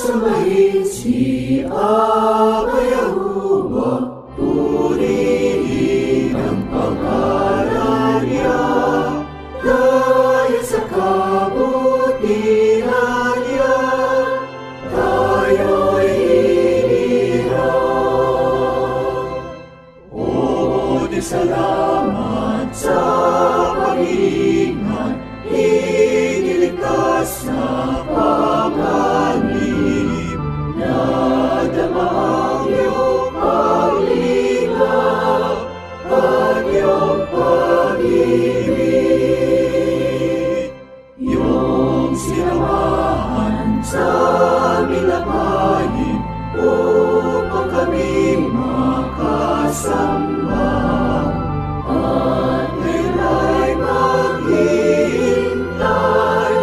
sambahin si Aba Yahuwah, purihin ang pangalan niya, dahil sa kabutihan niya, tayo'y inihang. O, di salamat sa pag-iingat, iniligtas na panganib, nadama ang iyong paglingap at iyong pag-ibig. Iyong sinamahan sa milabayin upang kami makasamba, at ngayon maghihintay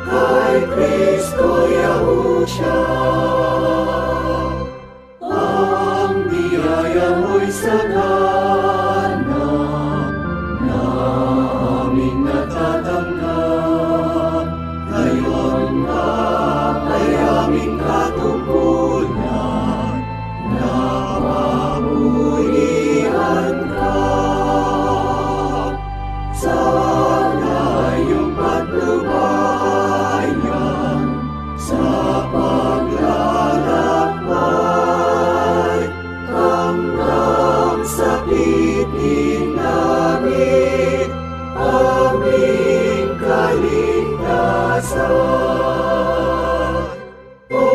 kay Kristo Yahushua. Ang biyaya mo'y sagana na aming natatanggap, ngayon nga ay aming katungkulan, napapulihan ka. Sana iyong patnubayan sa paglalakbay, hanggang sa pitin namin aming kaligtasan. O,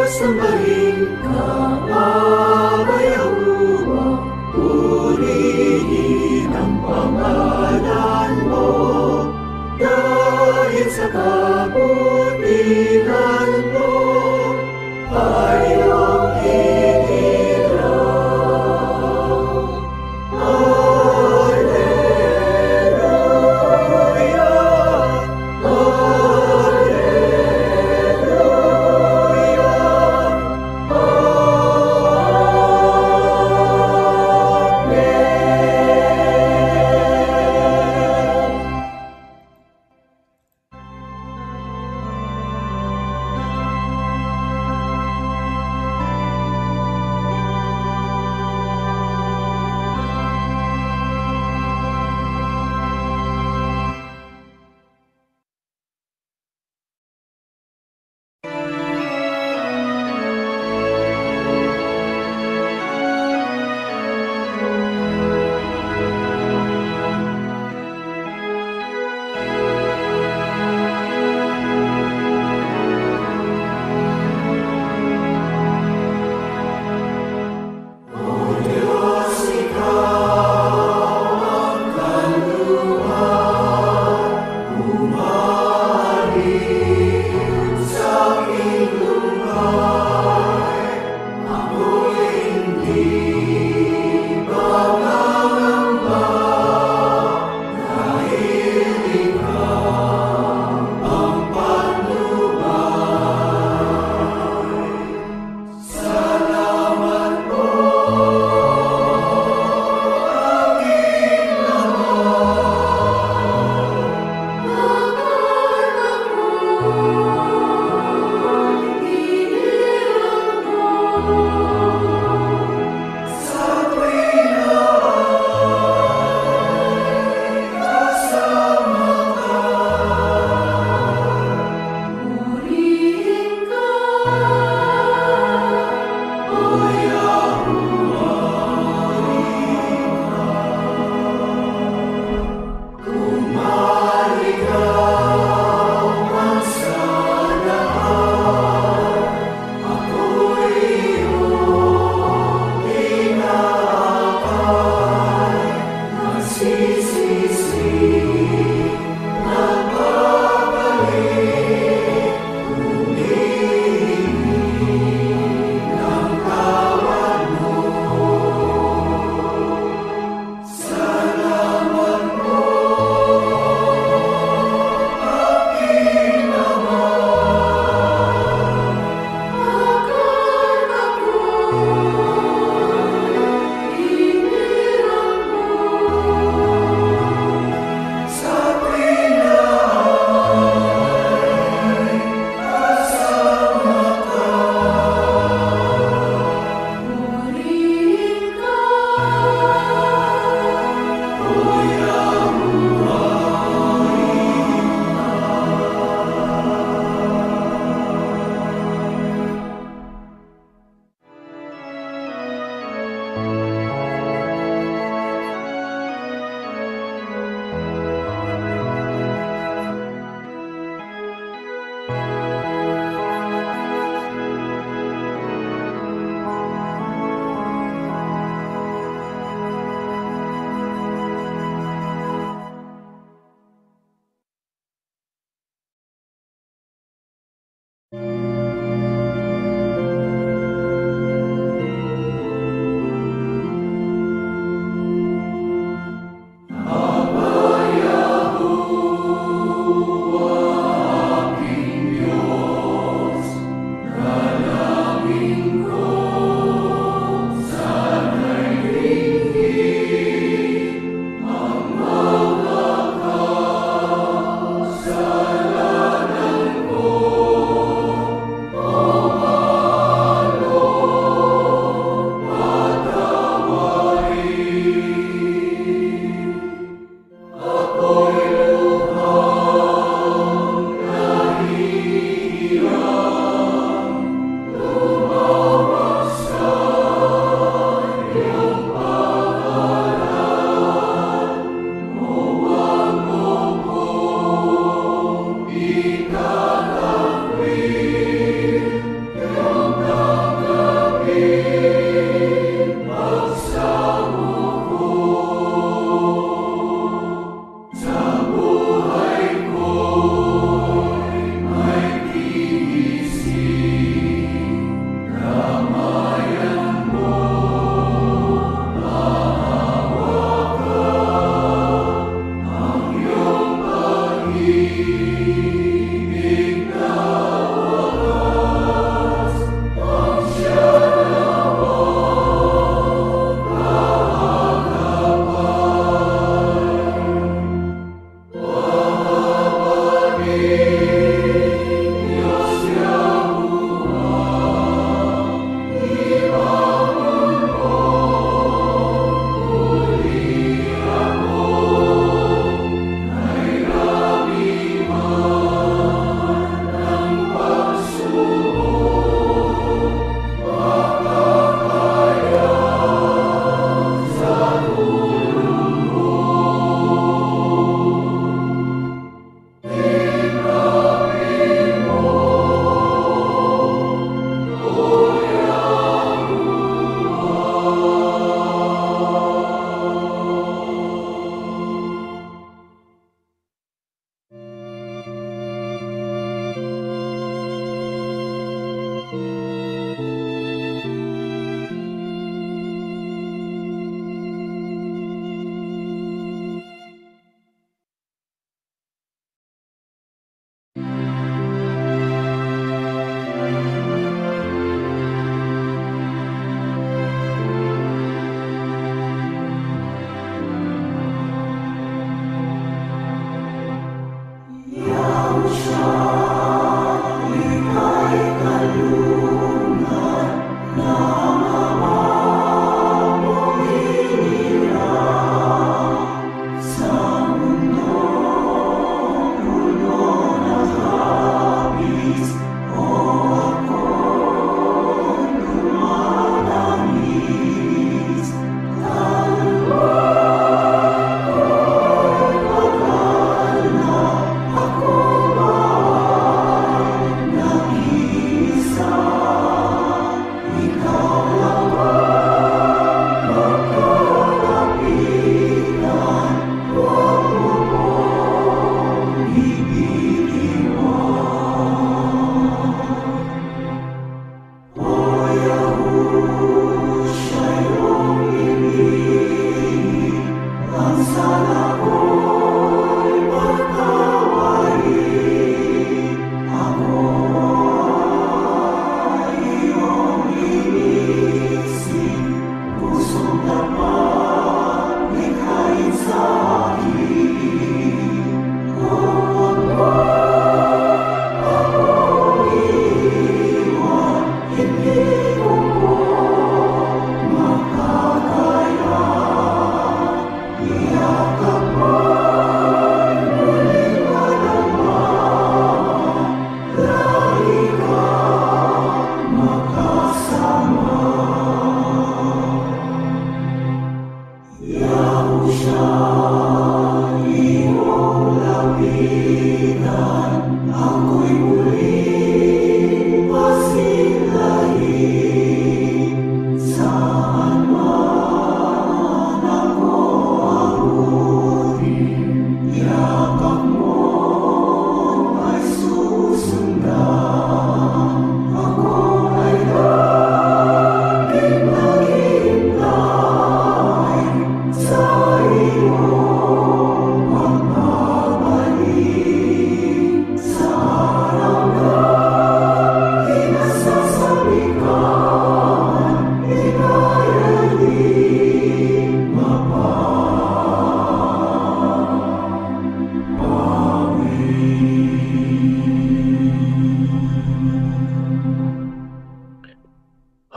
sambahin ka, Aba Yahuwah, purihin ang pangalan mo, dahil sa kabutihan mo ay iyong hinirang. Alleluia, Alleluia, Amen.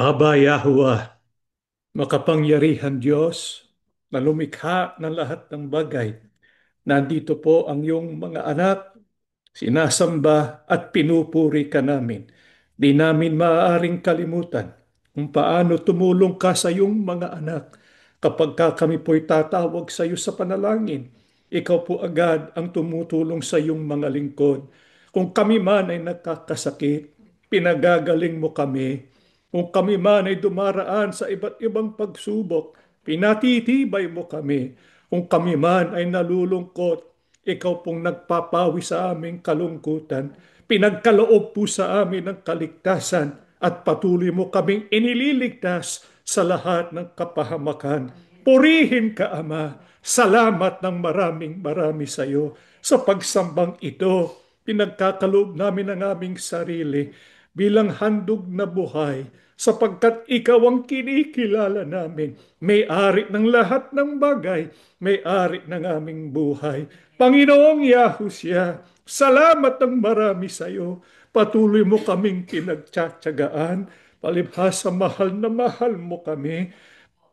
Aba Yahuwah, makapangyarihan Diyos na lumikha ng lahat ng bagay. Nandito po ang iyong mga anak, sinasamba at pinupuri ka namin. Di namin maaaring kalimutan kung paano tumulong ka sa iyong mga anak. Kapag kami po'y tatawag sa iyo sa panalangin, ikaw po agad ang tumutulong sa iyong mga lingkod. Kung kami man ay nagkakasakit, pinagagaling mo kami. Kung kami man ay dumaraan sa iba't ibang pagsubok, pinatitibay mo kami. Kung kami man ay nalulungkot, ikaw pong nagpapawi sa aming kalungkutan. Pinagkaloob po sa amin ang kaligtasan at patuloy mo kaming inililigtas sa lahat ng kapahamakan. Purihin ka, Ama. Salamat ng maraming marami sa iyo sa pagsambang ito. Pinagkakaloob namin ang aming sarili bilang handog na buhay sapagkat ikaw ang kinikilala namin. May-ari ng lahat ng bagay, may-ari ng aming buhay. Panginoong Yahushua, salamat ng marami sa iyo. Patuloy mo kaming pinagtsatsagaan. Palibhasa mahal mo kami.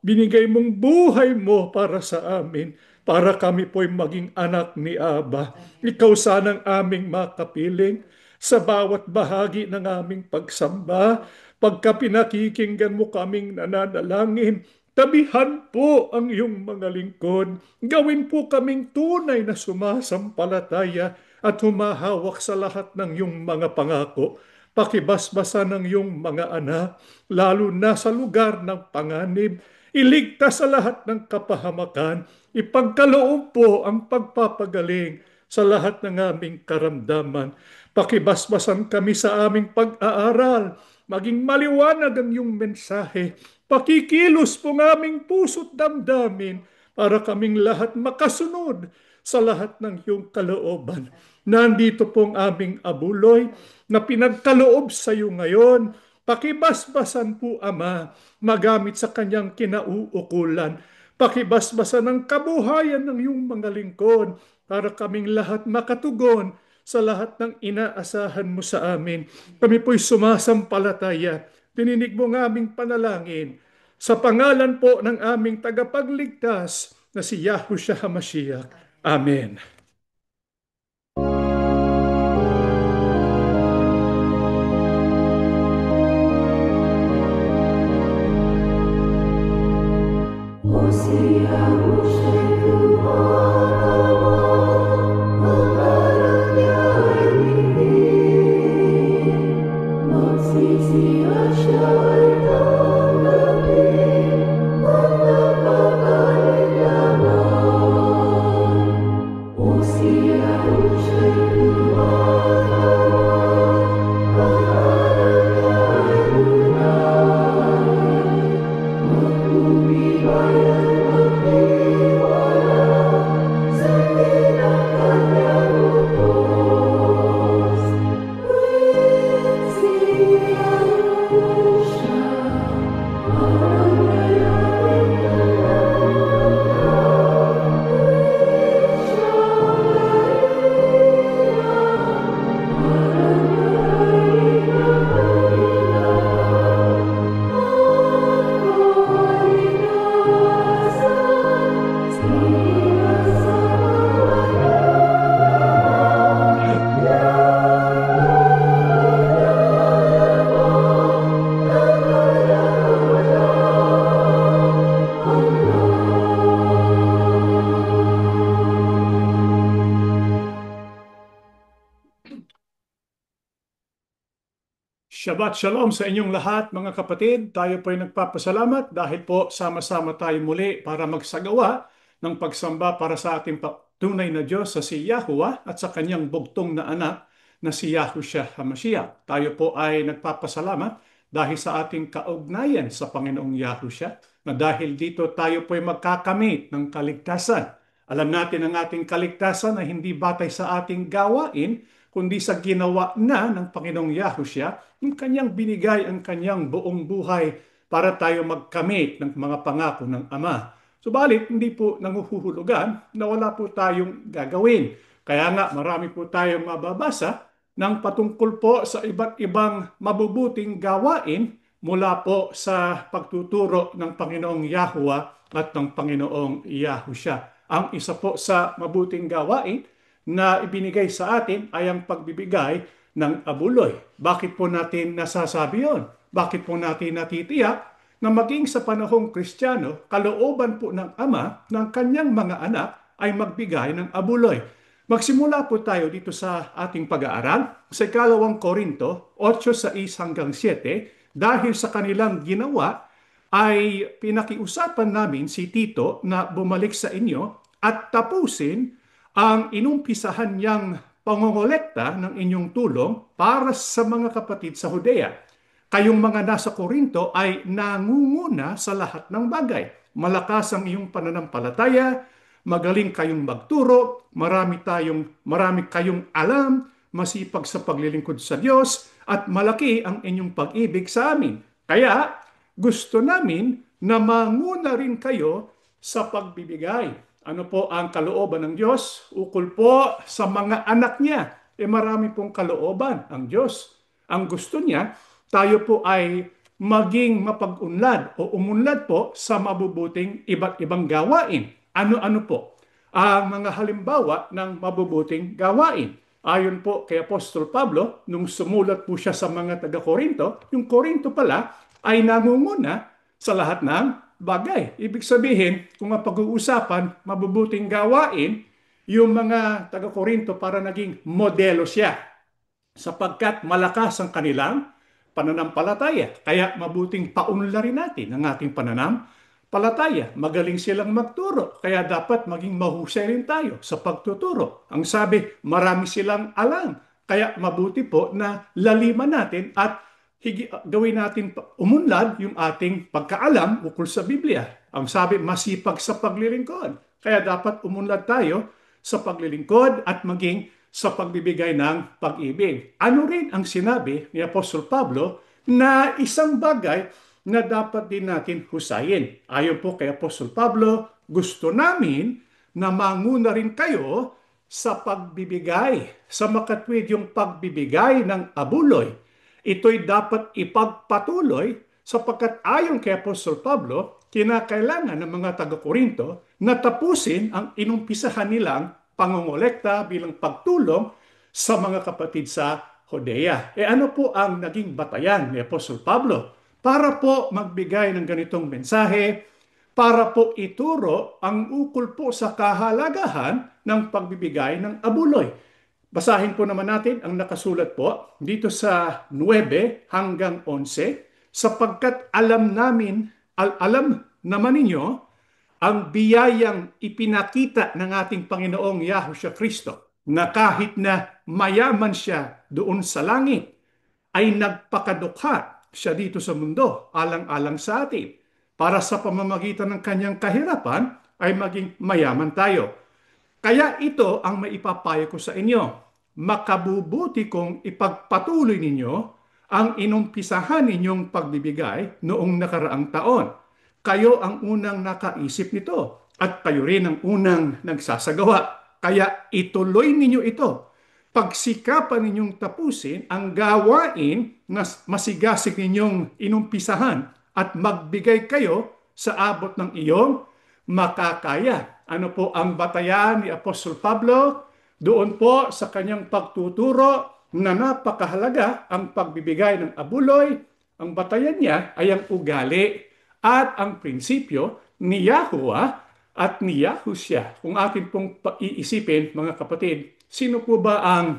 Binigay mong buhay mo para sa amin, para kami po'y maging anak ni Aba. Ikaw sanang aming makapiling sa bawat bahagi ng aming pagsamba. Pagka pinakikinggan mo kaming nananalangin, tabihan po ang iyong mga lingkod. Gawin po kaming tunay na sumasampalataya at humahawak sa lahat ng iyong mga pangako. Pakibasbasan ng iyong mga anak, lalo na sa lugar ng panganib. Iligtas sa lahat ng kapahamakan. Ipagkaloob po ang pagpapagaling sa lahat ng aming karamdaman. Pakibasbasan kami sa aming pag-aaral. Maging maliwanag ang iyong mensahe. Pakikilos po ng aming puso't damdamin para kaming lahat makasunod sa lahat ng iyong kalooban. Nandito pong aming abuloy na pinagkaloob sa iyo ngayon. Pakibasbasan po, Ama, magamit sa kanyang kinauukulan. Pakibasbasan ang kabuhayan ng iyong mga lingkod para kaming lahat makatugon sa lahat ng inaasahan mo sa amin. Kami po'y sumasampalataya. Dininig mo ng aming panalangin sa pangalan po ng aming tagapagligtas na si Yahushua HaMashiach. Amen. Hosea ushtakuwa, Maharanya ini, Maksisi asyawartanabe, Manapakalilaman. Hosea ushtakuwa, Maharanya Shabbat Shalom sa inyong lahat mga kapatid. Tayo po ay nagpapasalamat dahil po sama-sama tayo muli para magsagawa ng pagsamba para sa ating tunay na Diyos sa si Yahuwah at sa kanyang bugtong na anak na si Yahushua HaMashiach. Tayo po ay nagpapasalamat dahil sa ating kaugnayan sa Panginoong Yahushua na dahil dito tayo po ay magkakamit ng kaligtasan. Alam natin ang ating kaligtasan ay hindi batay sa ating gawain, kundi sa ginawa na ng Panginoong Yahushua, yung kanyang binigay ang kanyang buong buhay para tayo magkamit ng mga pangako ng Ama. Subalit, hindi po nanguhuhulugan na wala po tayong gagawin. Kaya nga, marami po tayong mababasa ng patungkol po sa iba't ibang mabubuting gawain mula po sa pagtuturo ng Panginoong Yahuwah at ng Panginoong Yahusha. Ang isa po sa mabuting gawain na ibinigay sa atin ay ang pagbibigay ng abuloy. Bakit po natin nasasabi yon? Bakit po natin natitiyak na maging sa panahong Kristiyano, kalooban po ng Ama ng kanyang mga anak ay magbigay ng abuloy? Magsimula po tayo dito sa ating pag-aaral sa 2 Korinto 8:6-7. Dahil sa kanilang ginawa ay pinakiusapan namin si Tito na bumalik sa inyo at tapusin ang inumpisahan niyang pangongolekta ng inyong tulong para sa mga kapatid sa Judea. Kayong mga nasa Korinto ay nangunguna sa lahat ng bagay. Malakas ang iyong pananampalataya, magaling kayong magturo, marami kayong alam, masipag sa paglilingkod sa Diyos, at malaki ang inyong pag-ibig sa amin. Kaya gusto namin na manguna rin kayo sa pagbibigay. Ano po ang kalooban ng Diyos? Ukol po sa mga anak niya. Marami pong kalooban ang Diyos. Ang gusto niya, tayo po ay maging mapag-unlad o umunlad po sa mabubuting iba't ibang gawain. Ano-ano po ang mga halimbawa ng mabubuting gawain? Ayon po kay Apostol Pablo, nung sumulat po siya sa mga taga-Korinto, yung Korinto pala ay nangunguna sa lahat ng bagay. Ibig sabihin, kung mapag-uusapan mabubuting gawain, yung mga taga-Korinto para naging modelo siya sapagkat malakas ang kanilang pananampalataya. Kaya mabuting paunlarin natin ang ating pananampalataya. Magaling silang magturo, kaya dapat maging mahusay rin tayo sa pagtuturo. Ang sabi, marami silang alam, kaya mabuti po na laliman natin at gawin natin umunlad yung ating pagkaalam ukol sa Biblia. Ang sabi, masipag sa paglilingkod. Kaya dapat umunlad tayo sa paglilingkod at maging sa pagbibigay ng pag-ibig. Ano rin ang sinabi ni Apostol Pablo na isang bagay na dapat din natin husayin? Ayon po kay Apostol Pablo, gusto namin na manguna rin kayo sa pagbibigay, sa makatwid yung pagbibigay ng abuloy. Ito'y dapat ipagpatuloy sapagkat ayon kay Apostol Pablo, kinakailangan ng mga taga-Korinto na tapusin ang inumpisahan nilang pangongolekta bilang pagtulong sa mga kapatid sa Judea. Ano po ang naging batayan ni Apostol Pablo para po magbigay ng ganitong mensahe, para po ituro ang ukol po sa kahalagahan ng pagbibigay ng abuloy? Basahin po naman natin ang nakasulat po dito sa 9-11, sapagkat alam naman ninyo ang biyayang ipinakita ng ating Panginoong Yahushua Kristo, na kahit na mayaman siya doon sa langit, ay nagpakadukha siya dito sa mundo, alang-alang sa atin, para sa pamamagitan ng kanyang kahirapan ay maging mayaman tayo. Kaya ito ang maipapayo ko sa inyo. Makabubuti kong ipagpatuloy ninyo ang inumpisahan ninyong pagbibigay noong nakaraang taon. Kayo ang unang nakaisip nito at kayo rin ang unang nagsasagawa. Kaya ituloy ninyo ito. Pagsikapan ninyong tapusin ang gawain na masigasig ninyong inumpisahan at magbigay kayo sa abot ng iyong makakaya. Ano po ang batayan ni Apostol Pablo? Doon po sa kanyang pagtuturo na napakahalaga ang pagbibigay ng abuloy. Ang batayan niya ay ang ugali at ang prinsipyo ni Yahuwah at ni Yahusha. Kung atin pong iisipin, mga kapatid, sino po ba ang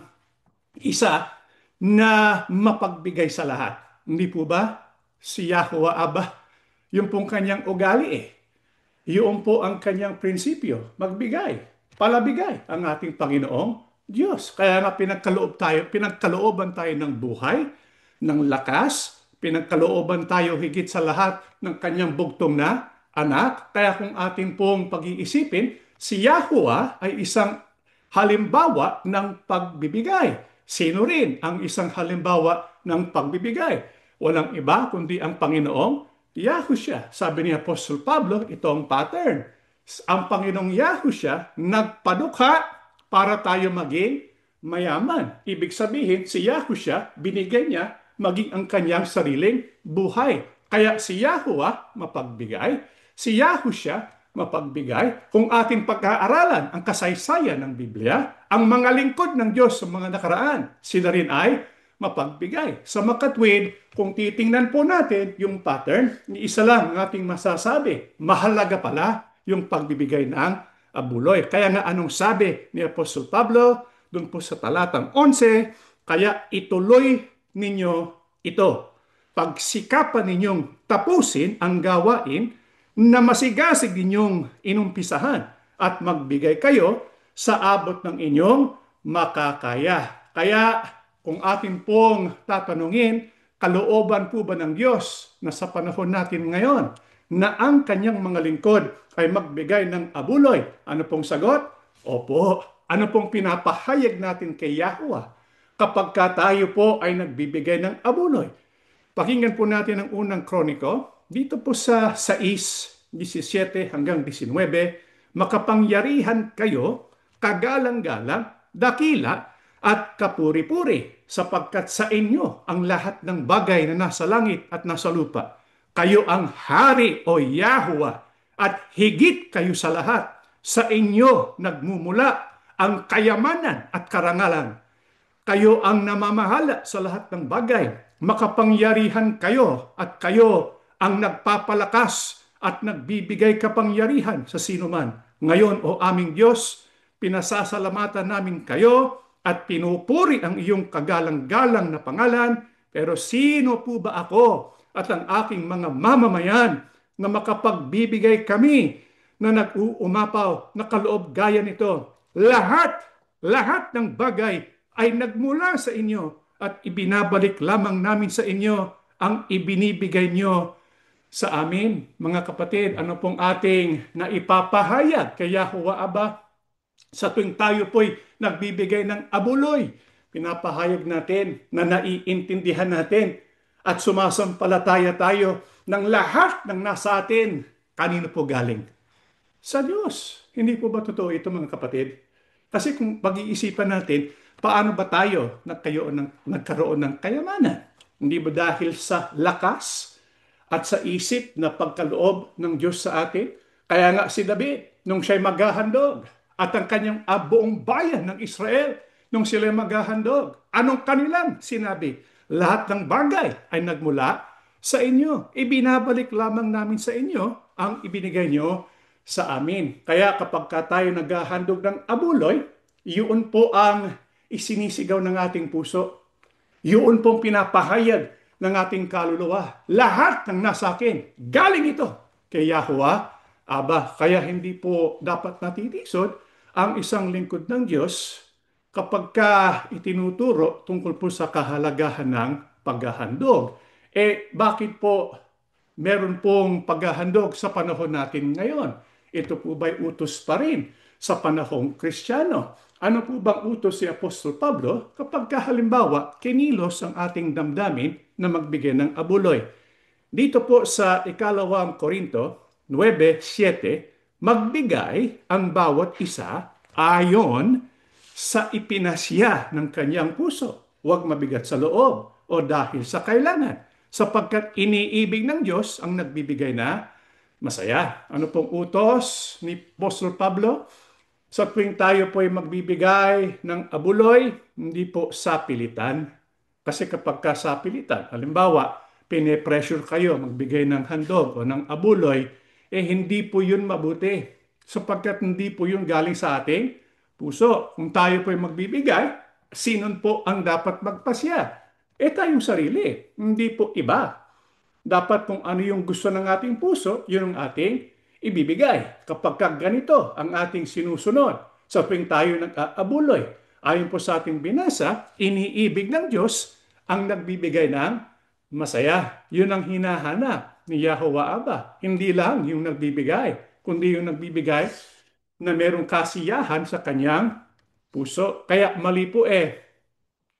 isa na mapagbigay sa lahat? Hindi po ba si Yahuwah Abba? Yung pong kanyang ugali Yun po ang kanyang prinsipyo, magbigay, palabigay ang ating Panginoong Diyos. Kaya nga pinagkalooban tayo ng buhay, ng lakas, pinagkalooban tayo higit sa lahat ng kanyang bugtong na anak. Kaya kung ating pong pag-iisipin, si Yahuwah ay isang halimbawa ng pagbibigay. Sino rin ang isang halimbawa ng pagbibigay? Walang iba kundi ang Panginoong Yahusha. Sabi ni Apostol Pablo, ito ang pattern. Ang Panginoong Yahusha nagpadukha para tayo maging mayaman. Ibig sabihin, si Yahusha, binigay niya maging ang kanyang sariling buhay. Kaya si Yahuwah mapagbigay, si Yahushua mapagbigay. Kung ating pag-aaralan ang kasaysayan ng Biblia, ang mga lingkod ng Diyos sa mga nakaraan, sila rin ay mapagbigay. Sa makatwid, kung titingnan po natin yung pattern, isa lang ang ating masasabi, mahalaga pala yung pagbibigay ng abuloy. Kaya nga anong sabi ni Apostol Pablo, doon po sa talatang 11, kaya ituloy ninyo ito. Pagsikapan ninyong tapusin ang gawain na masigasig ninyong inumpisahan at magbigay kayo sa abot ng inyong makakaya. Kaya kung atin pong tatanungin, kalooban po ba ng Diyos na sa panahon natin ngayon na ang kanyang mga lingkod ay magbigay ng abuloy? Ano pong sagot? Opo. Ano pong pinapahayag natin kay Yahuwah kapag tayo po ay nagbibigay ng abuloy? Pakinggan po natin ang unang kroniko. Dito po sa 6:17 hanggang 19, makapangyarihan kayo, kagalang-galang, dakila, at kapuri-puri, sapagkat sa inyo ang lahat ng bagay na nasa langit at nasa lupa. Kayo ang hari o Yahuwah, at higit kayo sa lahat. Sa inyo nagmumula ang kayamanan at karangalan. Kayo ang namamahala sa lahat ng bagay. Makapangyarihan kayo at kayo ang nagpapalakas at nagbibigay kapangyarihan sa sinuman. Ngayon, o aming Diyos, pinasasalamatan namin kayo at pinupuri ang iyong kagalang-galang na pangalan. Pero sino po ba ako at ang aking mga mamamayan na makapagbibigay kami na nag-uumapaw na kaloob gaya nito? Lahat ng bagay ay nagmula sa inyo at ibinabalik lamang namin sa inyo ang ibinibigay nyo sa amin. Mga kapatid, ano pong ating naipapahayag kay Yahuwah Abba? Sa tuwing tayo po'y nagbibigay ng abuloy, pinapahayag natin na naiintindihan natin at sumasampalataya tayo ng lahat ng nasa atin. Kanino po galing? Sa Diyos. Hindi po ba totoo ito, mga kapatid? Kasi kung pag-iisipan natin, paano ba tayo nagkaroon ng kayamanan? Hindi ba dahil sa lakas at sa isip na pagkaloob ng Diyos sa atin? Kaya nga si David, nung siya'y maghahandog, at ang kanyang buong bayan ng Israel, nung sila'y maghahandog, anong kanilang sinabi? Lahat ng bagay ay nagmula sa inyo. Ibinabalik lamang namin sa inyo ang ibinigay nyo sa amin. Kaya kapag tayo naghahandog ng abuloy, yun po ang isinisigaw ng ating puso. Yun pong pinapahayag ng ating kaluluwa. Lahat ng nasa akin, galing ito kay Yahuwah Abba. Kaya hindi po dapat natitisod ang isang lingkod ng Diyos kapag itinuturo tungkol po sa kahalagahan ng paghahandog. Bakit po meron pong paghahandog sa panahon natin ngayon? Ito po ba'y utos pa rin sa panahong Kristiyano? Ano po bang utos si Apostol Pablo kapag halimbawa kinilos ang ating damdamin na magbigay ng abuloy? Dito po sa 2 Korinto 9:7, magbigay ang bawat isa ayon sa ipinasya ng kanyang puso. Huwag mabigat sa loob o dahil sa kailangan, sapagkat iniibig ng Diyos ang nagbibigay na masaya. Ano pong utos ni Apostol Pablo? Sa tuwing tayo po ay magbibigay ng abuloy, hindi po sa pilitan. Kasi kapag sa pilitan, halimbawa, pine-pressure kayo magbigay ng handog o ng abuloy, hindi po yun mabuti. Sapagkat hindi po yun galing sa ating puso. Kung tayo po ay magbibigay, sinon po ang dapat magpasya? Tayong sarili, hindi po iba. Dapat kung ano yung gusto ng ating puso, yun ang ating ibibigay. Kapag ganito ang ating sinusunod, sa tuwing tayo nag-aabuloy, ayon po sa ating binasa, iniibig ng Diyos ang nagbibigay ng masaya. Yun ang hinahanap ni Yahuwah Abba. Hindi lang yung nagbibigay, kundi yung nagbibigay na merong kasiyahan sa kanyang puso. Kaya mali po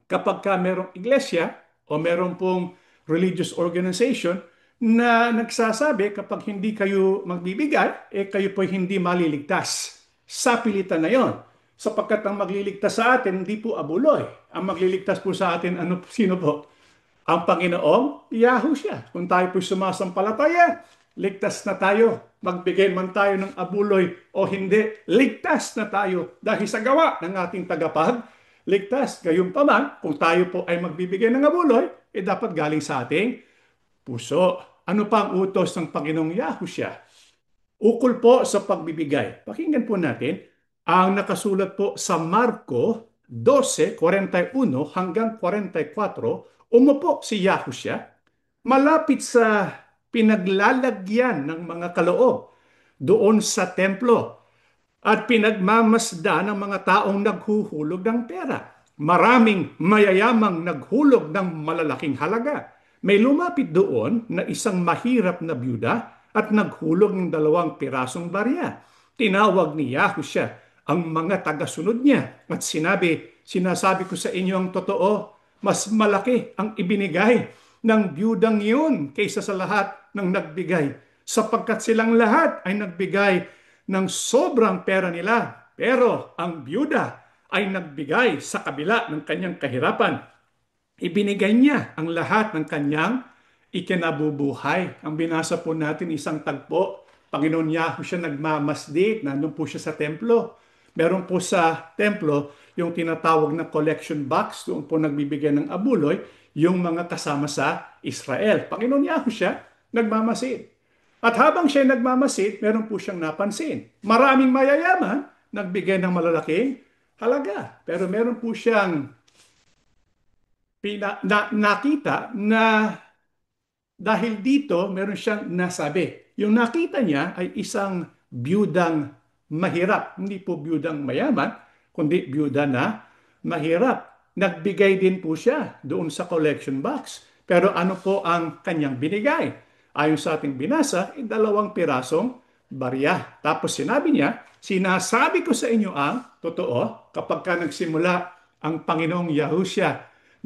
kapag merong iglesia o merong pong religious organization na nagsasabi kapag hindi kayo magbibigay, kayo po hindi maliligtas. Sa pilitan na yon. Sapagkat ang magliligtas sa atin, hindi po abuloy. Ang magliligtas po sa atin, sino po? Ang Panginoong Yahushua. Kung tayo po'y sumasampalataya, ligtas na tayo. Magbigay man tayo ng abuloy o hindi, ligtas na tayo dahil sa gawa ng ating tagapagligtas. Gayunpaman, kung tayo po ay magbibigay ng abuloy, dapat galing sa ating puso. Ano pa ang utos ng Panginoong Yahushua? Ukol po sa pagbibigay. Pakinggan po natin ang nakasulat po sa Marko 12:41 hanggang 44. Umupo si Yahushua malapit sa pinaglalagyan ng mga kaloob doon sa templo at pinagmamasda ng mga taong naghuhulog ng pera. Maraming mayayamang naghulog ng malalaking halaga. May lumapit doon na isang mahirap na byuda at naghulog ng 2 pirasong barya. Tinawag ni Yahushua ang mga tagasunod niya at sinasabi ko sa inyo ang totoo, mas malaki ang ibinigay ng byudang yun kaysa sa lahat ng nagbigay, sapagkat silang lahat ay nagbigay ng sobrang pera nila. Pero ang byuda ay nagbigay sa kabila ng kanyang kahirapan. Ibinigay niya ang lahat ng kanyang ikinabubuhay. Ang binasa po natin isang tagpo. Panginoon Yahushua nagmamasdi, nandun po siya sa templo. Meron po sa templo yung tinatawag na collection box, doon po nagbibigay ng abuloy yung mga kasama sa Israel. Panginoon Yahushua nagmamasid. At habang siya nagmamasid, meron po siyang napansin. Maraming mayayaman nagbigay ng malalaking halaga. Pero meron po siyang nakita na dahil dito meron siyang nasabi. Yung nakita niya ay isang byudang mahirap. Hindi po byudang mayaman, kundi byuda na mahirap. Nagbigay din po siya doon sa collection box. Pero ano po ang kanyang binigay? Ayon sa ating binasa, 2 pirasong barya. Tapos sinabi niya, sinasabi ko sa inyo ang totoo, kapag ka nagsimula ang Panginoong Yahushua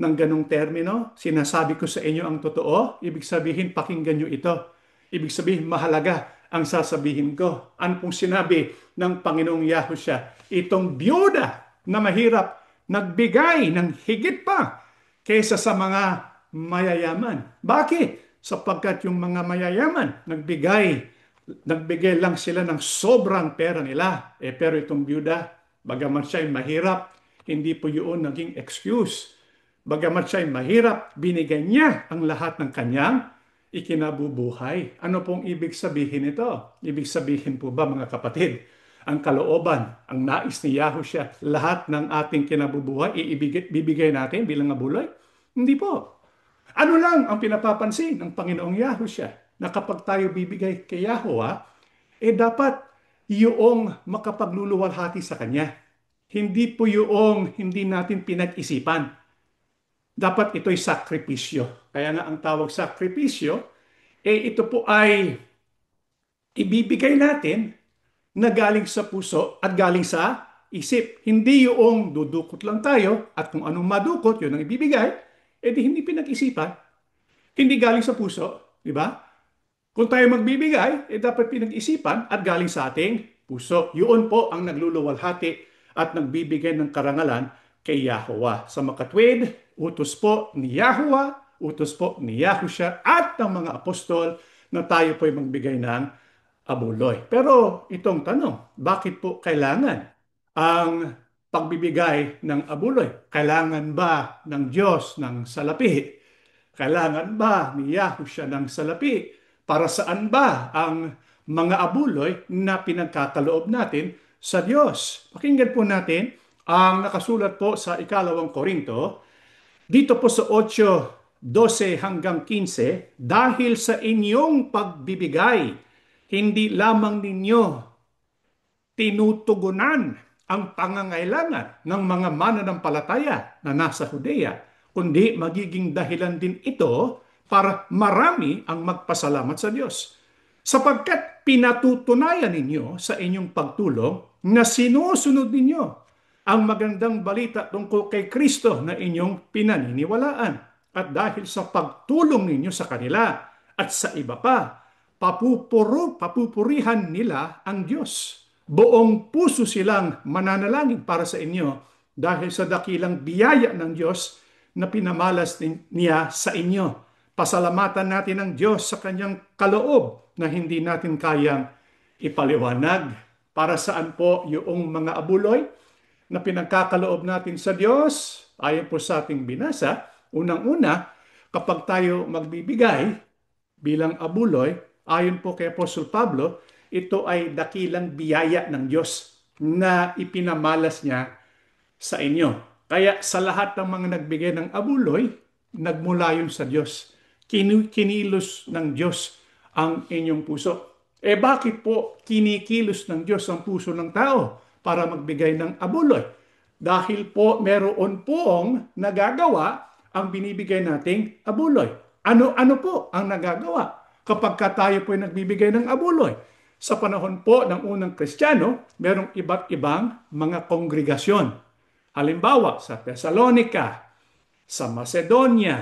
ng ganong termino, sinasabi ko sa inyo ang totoo, ibig sabihin pakinggan nyo ito. Ibig sabihin mahalaga ang sasabihin ko. Ano pong sinabi ng Panginoong Yahushua? Itong byuda na mahirap nagbigay ng higit pa kaysa sa mga mayayaman. Bakit? Sapagkat yung mga mayayaman nagbigay lang sila ng sobrang pera nila. Pero itong byuda, bagamat siya'y mahirap, hindi po yun naging excuse. Bagamat siya'y mahirap, binigay niya ang lahat ng kanyang ikinabubuhay. Ano pong ibig sabihin ito? Ibig sabihin po ba, mga kapatid, ang kalooban, ang nais ni Yahushua, lahat ng ating kinabubuhay, ibibigay natin bilang abuloy? Hindi po. Ano lang ang pinapapansin ng Panginoong Yahushua? Na kapag tayo bibigay kay Yahuwah, dapat yung makapagluluwalhati sa Kanya. Hindi po yung hindi natin pinag-isipan. Dapat ito'y sakripisyo. Kaya nga ang tawag sakripisyo, ito po ay ibibigay natin na galing sa puso at galing sa isip. Hindi yung dudukot lang tayo at kung anong madukot, yun ang ibibigay, di hindi pinag-isipan. Hindi galing sa puso, di ba? Kung tayo magbibigay, dapat pinag-isipan at galing sa ating puso. Yun po ang nagluluwalhati at nagbibigay ng karangalan kay Yahuwah. Sa makatwid, utos po ni Yahuwah, utos po ni Yahushua at ng mga apostol na tayo po ay magbigay ng abuloy. Pero itong tanong, bakit po kailangan ang pagbibigay ng abuloy? Kailangan ba ng Diyos ng salapi? Kailangan ba ni Yahushua ng salapi? Para saan ba ang mga abuloy na pinagkakaloob natin sa Diyos? Pakinggan po natin ang nakasulat po sa 2 Korinto, dito po sa 8:12 hanggang 15, dahil sa inyong pagbibigay, hindi lamang ninyo tinutugunan ang pangangailangan ng mga mananampalataya na nasa Judea, kundi magiging dahilan din ito para marami ang magpasalamat sa Diyos. Sapagkat pinatutunayan ninyo sa inyong pagtulong na sinusunod ninyo ang magandang balita tungkol kay Kristo na inyong pinaniniwalaan. At dahil sa pagtulong ninyo sa kanila at sa iba pa, papupurihan nila ang Diyos. Buong puso silang mananalangin para sa inyo dahil sa dakilang biyaya ng Diyos na pinamalas niya sa inyo. Pasalamatan natin ang Diyos sa kanyang kaloob na hindi natin kayang ipaliwanag. Para saan po yung mga abuloy na pinagkakaloob natin sa Diyos? Ayon po sa ating binasa, unang-una, kapag tayo magbibigay bilang abuloy, ayon po kay Apostol Pablo, ito ay dakilang biyaya ng Diyos na ipinamalas niya sa inyo. Kaya sa lahat ng mga nagbigay ng abuloy, nagmula yun sa Diyos. Kinilos ng Diyos ang inyong puso. Bakit po kinikilos ng Diyos ang puso ng tao para magbigay ng abuloy? Dahil po meron pong nagagawa ang binibigay nating abuloy. Ano po ang nagagawa kapag tayo po ay nagbibigay ng abuloy? Sa panahon po ng unang Kristiyano, merong iba't ibang mga kongregasyon. Halimbawa, sa Thessalonica, sa Macedonia,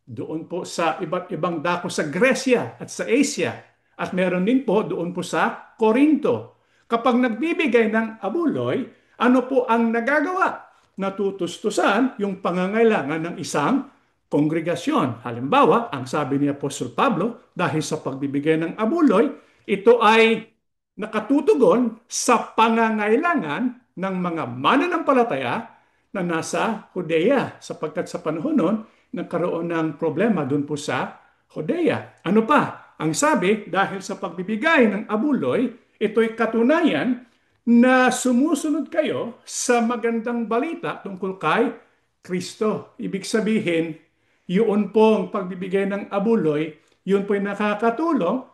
doon po sa iba't ibang dako sa Gresya at sa Asia, at meron din po doon po sa Corinto. Kapag nagbibigay ng abuloy, ano po ang nagagawa? Natutustusan yung pangangailangan ng isang kongregasyon. Halimbawa, ang sabi ni Apostol Pablo, dahil sa pagbibigay ng abuloy, ito ay nakatutugon sa pangangailangan ng mga mananampalataya na nasa Judea, sapagkat sa panahon noon, nagkaroon ng problema doon po sa Judea. Ano pa? Ang sabi, dahil sa pagbibigay ng abuloy, ito'y katunayan na sumusunod kayo sa magandang balita tungkol kay Kristo. Ibig sabihin, yun pong pagbibigay ng abuloy, yun po'y nakakatulong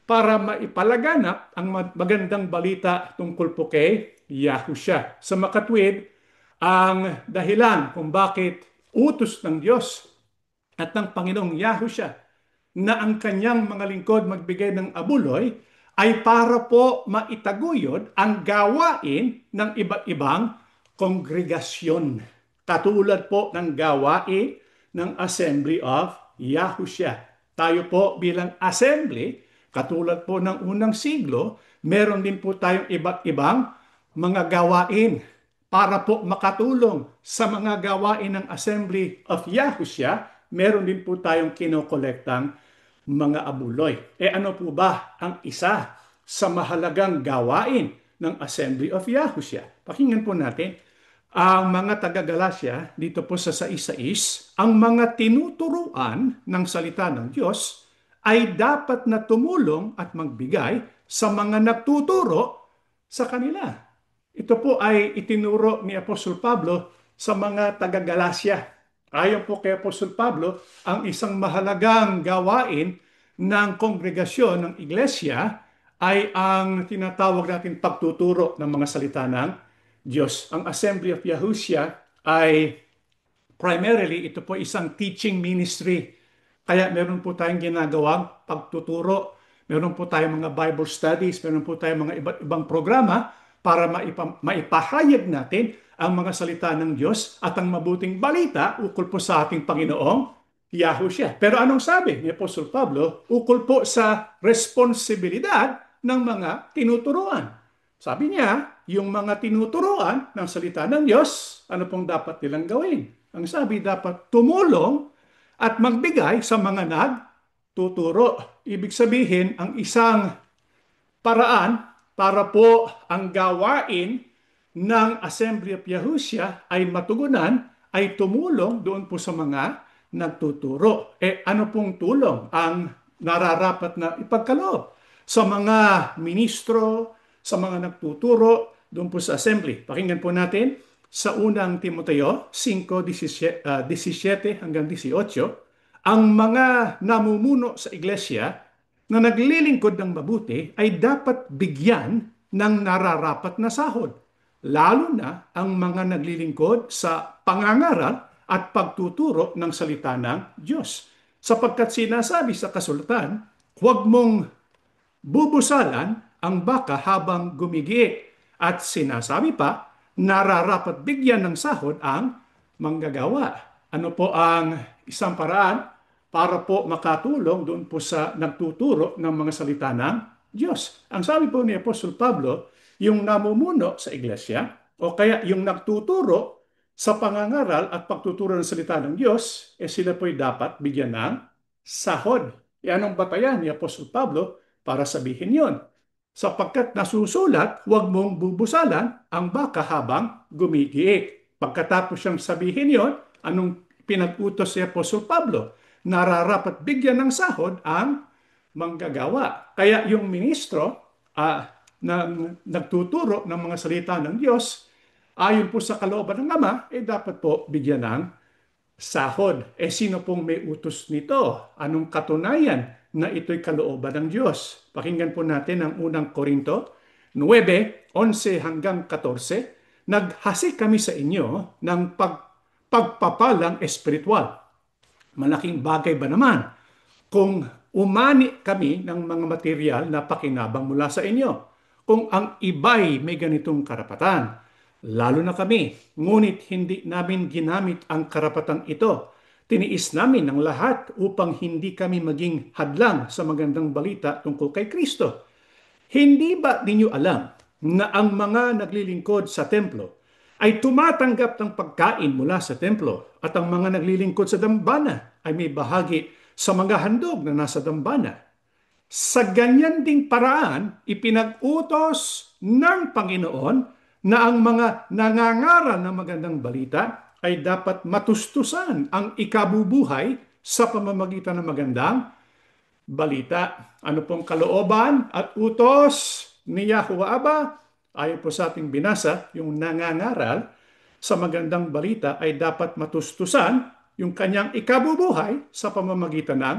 para maipalaganap ang magandang balita tungkol po kay Yahusha. Sa makatwid, ang dahilan kung bakit utos ng Diyos at ng Panginoong Yahusha na ang kanyang mga lingkod magbigay ng abuloy ay para po maitaguyod ang gawain ng iba't ibang kongregasyon. Katulad po ng gawain ng Assembly of Yahusha. Tayo po bilang assembly, katulad po ng unang siglo, meron din po tayong iba't ibang mga gawain para po makatulong sa mga gawain ng Assembly of Yahusha. Meron din po tayong kinokolektang mga abuloy. Ano po ba ang isa sa mahalagang gawain ng Assembly of Yahusha? Pakinggan po natin ang mga taga-Galasya dito po sa 6:6, ang mga tinuturuan ng salita ng Diyos ay dapat na tumulong at magbigay sa mga nagtuturo sa kanila. Ito po ay itinuro ni Apostol Pablo sa mga taga-Galasya. Ayon po kay Apostol Pablo, ang isang mahalagang gawain ng kongregasyon ng iglesia ay ang tinatawag natin pagtuturo ng mga salita ng Diyos. Ang Assembly of Yahusha ay primarily, ito po isang teaching ministry. Kaya meron po tayong ginagawang pagtuturo. Meron po tayong mga Bible studies. Meron po tayong mga iba't ibang programa para maipahayag natin ang mga salita ng Diyos at ang mabuting balita ukol po sa ating Panginoong Yahusha. Pero anong sabi ni Apostol Pablo ukol po sa responsibilidad ng mga tinuturuan? Sabi niya, yung mga tinuturuan ng salita ng Diyos, ano pong dapat nilang gawin? Ang sabi, dapat tumulong at magbigay sa mga nagtuturo. Ibig sabihin, ang isang paraan para po ang gawain ng Assembly of Yahusha ay matugunan, ay tumulong doon po sa mga nagtuturo. Ano pong tulong ang nararapat na ipagkaloob sa mga ministro, sa mga nagtuturo doon po sa assembly? Pakinggan po natin sa unang Timoteo 5:17 hanggang 18, ang mga namumuno sa iglesia na naglilingkod ng mabuti ay dapat bigyan ng nararapat na sahod, lalo na ang mga naglilingkod sa pangangaral at pagtuturo ng salita ng Diyos. Sapagkat sinasabi sa kasulatan, huwag mong bubusalan ang baka habang gumigi. At sinasabi pa, nararapat bigyan ng sahod ang manggagawa. Ano po ang isang paraan para po makatulong doon po sa nagtuturo ng mga salita ng Diyos? Ang sabi po ni Apostol Pablo, yung namumuno sa iglesia o kaya yung nagtuturo sa pangangaral at pagtuturo ng salita ng Diyos, sila po'y dapat bigyan ng sahod. Anong batayan ni Apostol Pablo para sabihin yon? Sapagkat nasusulat, huwag mong bubusalan ang baka habang gumigiik. Pagkatapos siyang sabihin yon, anong pinag-utos si Apostol Pablo? Nararapat bigyan ng sahod ang manggagawa. Kaya yung ministro na nagtuturo ng mga salita ng Diyos, ayon po sa kalooban ng Ama, dapat po bigyan ng sahod. Sino pong may utos nito? Anong katunayan na ito'y kalooban ng Diyos? Pakinggan po natin ang unang Korinto 9:11 hanggang 14. Naghasi kami sa inyo ng pagpapalang espiritual. Malaking bagay ba naman kung umani kami ng mga material na pakinabang mula sa inyo? Kung ang iba'y may ganitong karapatan, lalo na kami, ngunit hindi namin ginamit ang karapatang ito. Tiniis namin ang lahat upang hindi kami maging hadlang sa magandang balita tungkol kay Kristo. Hindi ba ninyo alam na ang mga naglilingkod sa templo ay tumatanggap ng pagkain mula sa templo at ang mga naglilingkod sa dambana ay may bahagi sa mga handog na nasa dambana? Sa ganyan ding paraan, ipinag-utos ng Panginoon na ang mga nangangaral ng magandang balita ay dapat matustusan ang ikabubuhay sa pamamagitan ng magandang balita. Ano pong kalooban at utos ni Yahuwah Aba? Ayon po sa ating binasa, yung nangangaral sa magandang balita ay dapat matustusan yung kanyang ikabubuhay sa pamamagitan ng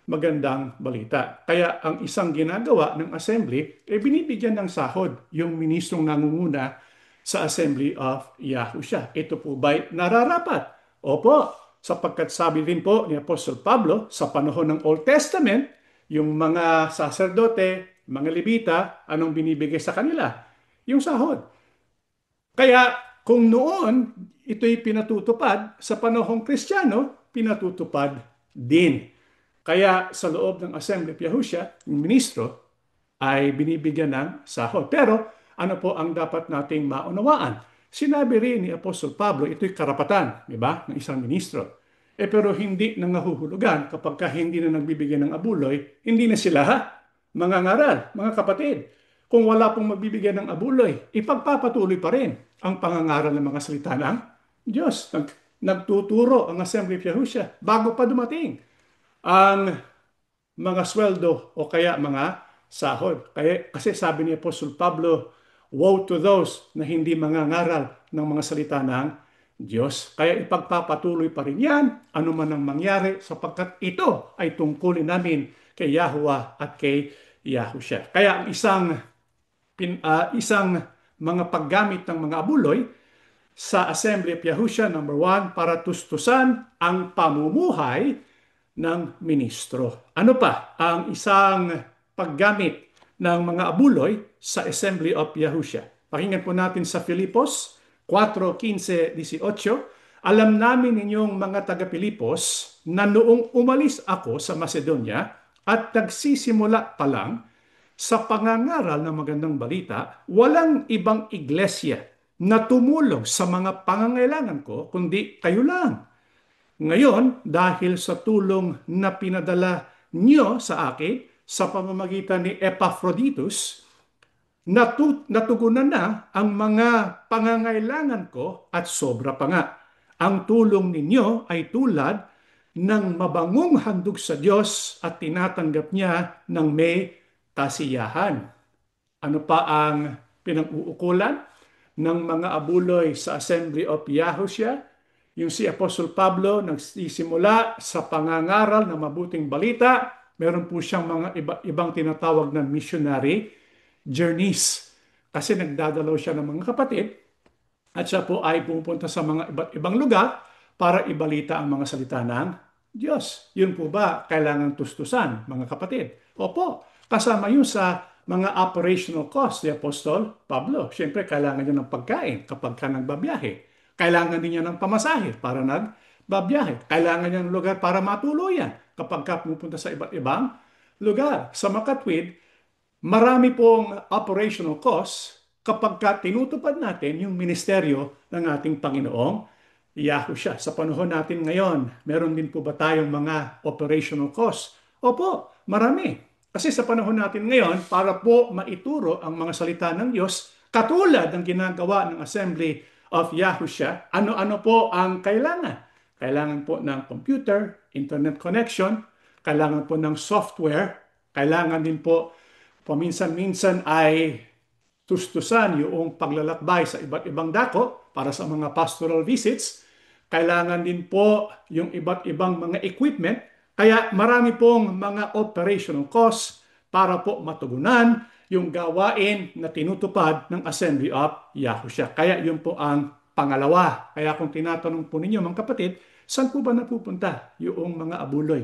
magandang balita. Kaya ang isang ginagawa ng assembly, binibigyan ng sahod yung ministrong nangunguna sa Assembly of Yahushua. Ito po ba'y nararapat? Opo, sapagkat sabi din po ni Apostol Pablo sa panahon ng Old Testament, yung mga saserdote, mga Levita, anong binibigay sa kanila? Yung sahod. Kaya kung noon ito'y pinatutupad, sa panahong Kristiyano, pinatutupad din. Kaya sa loob ng Assembly of Yahushua, yung ministro ay binibigyan ng sahod. Pero ano po ang dapat nating maunawaan? Sinabi rin ni Apostol Pablo, ito'y karapatan, di ba, ng isang ministro. Pero hindi nangahuhulugan kapag hindi na nagbibigyan ng abuloy, hindi na sila mangangaral, mga kapatid. Kung wala pong magbibigyan ng abuloy, ipagpapatuloy pa rin ang pangangaral ng mga salita ng Diyos. Nagtuturo ang Assembly of Yahushua bago pa dumating ang mga sweldo o kaya mga sahod. Kasi sabi ni Apostol Pablo, woe to those na hindi mangangaral ng mga salita ng Diyos. Kaya ipagpapatuloy pa rin yan, ano man ang mangyari, sapagkat ito ay tungkulin namin kay Yahuwah at kay Yahushua. Kaya ang isang mga paggamit ng mga abuloy sa Assembly of Yahushua, number 1, para tustusan ang pamumuhay ng ministro. Ano pa ang isang paggamit ng mga abuloy sa Assembly of Yahushua? Pakinggan po natin sa Filipos 4:15-18. Alam namin ninyong mga taga-Pilipos na noong umalis ako sa Macedonia at nagsisimula pa lang sa pangangaral ng magandang balita, walang ibang iglesia na tumulong sa mga pangangailangan ko, kundi kayo lang. Ngayon, dahil sa tulong na pinadala niyo sa akin sa pamamagitan ni Epaphroditus, natugunan na ang mga pangangailangan ko at sobra pa nga. Ang tulong ninyo ay tulad ng mabangong handog sa Diyos at tinatanggap niya ng may kasiyahan. Ano pa ang pinag-uukulan ng mga abuloy sa Assembly of Yahushua? Yung si Apostol Pablo nagsisimula sa pangangaral ng mabuting balita, meron po siyang mga ibang tinatawag na missionary journeys. Kasi nagdadalaw siya ng mga kapatid at siya po ay pupunta sa mga iba't ibang lugar para ibalita ang mga salita ng Diyos. Yun po ba kailangan tustusan, mga kapatid? Opo, kasama yun sa mga operational costs ni Apostol Pablo. Siyempre, kailangan niya ng pagkain kapag ka nagbabiyahe. Kailangan din niya ng pamasahe para nagbabiyahe. Kailangan niya ng lugar para matuluyan kapag ka pupunta sa iba't ibang lugar. Sa makatwid, marami pong operational costs kapag ka tinutupad natin yung ministeryo ng ating Panginoong Yahusha. Sa panahon natin ngayon, meron din po ba tayong mga operational costs? Opo, marami. Kasi sa panahon natin ngayon, para po maituro ang mga salita ng Diyos, katulad ng ginagawa ng Assembly of Yahusha, ano-ano po ang kailangan? Kailangan po ng computer, internet connection, kailangan po ng software, kailangan din po paminsan-minsan ay tustusan yung paglalakbay sa iba't ibang dako para sa mga pastoral visits. Kailangan din po yung iba't ibang mga equipment. Kaya marami pong mga operational costs para po matugunan yung gawain na tinutupad ng Assembly of Yahusha. Kaya yun po ang pangalawa. Kaya kung tinatanong po ninyo mga kapatid, saan po ba napupunta yung mga abuloy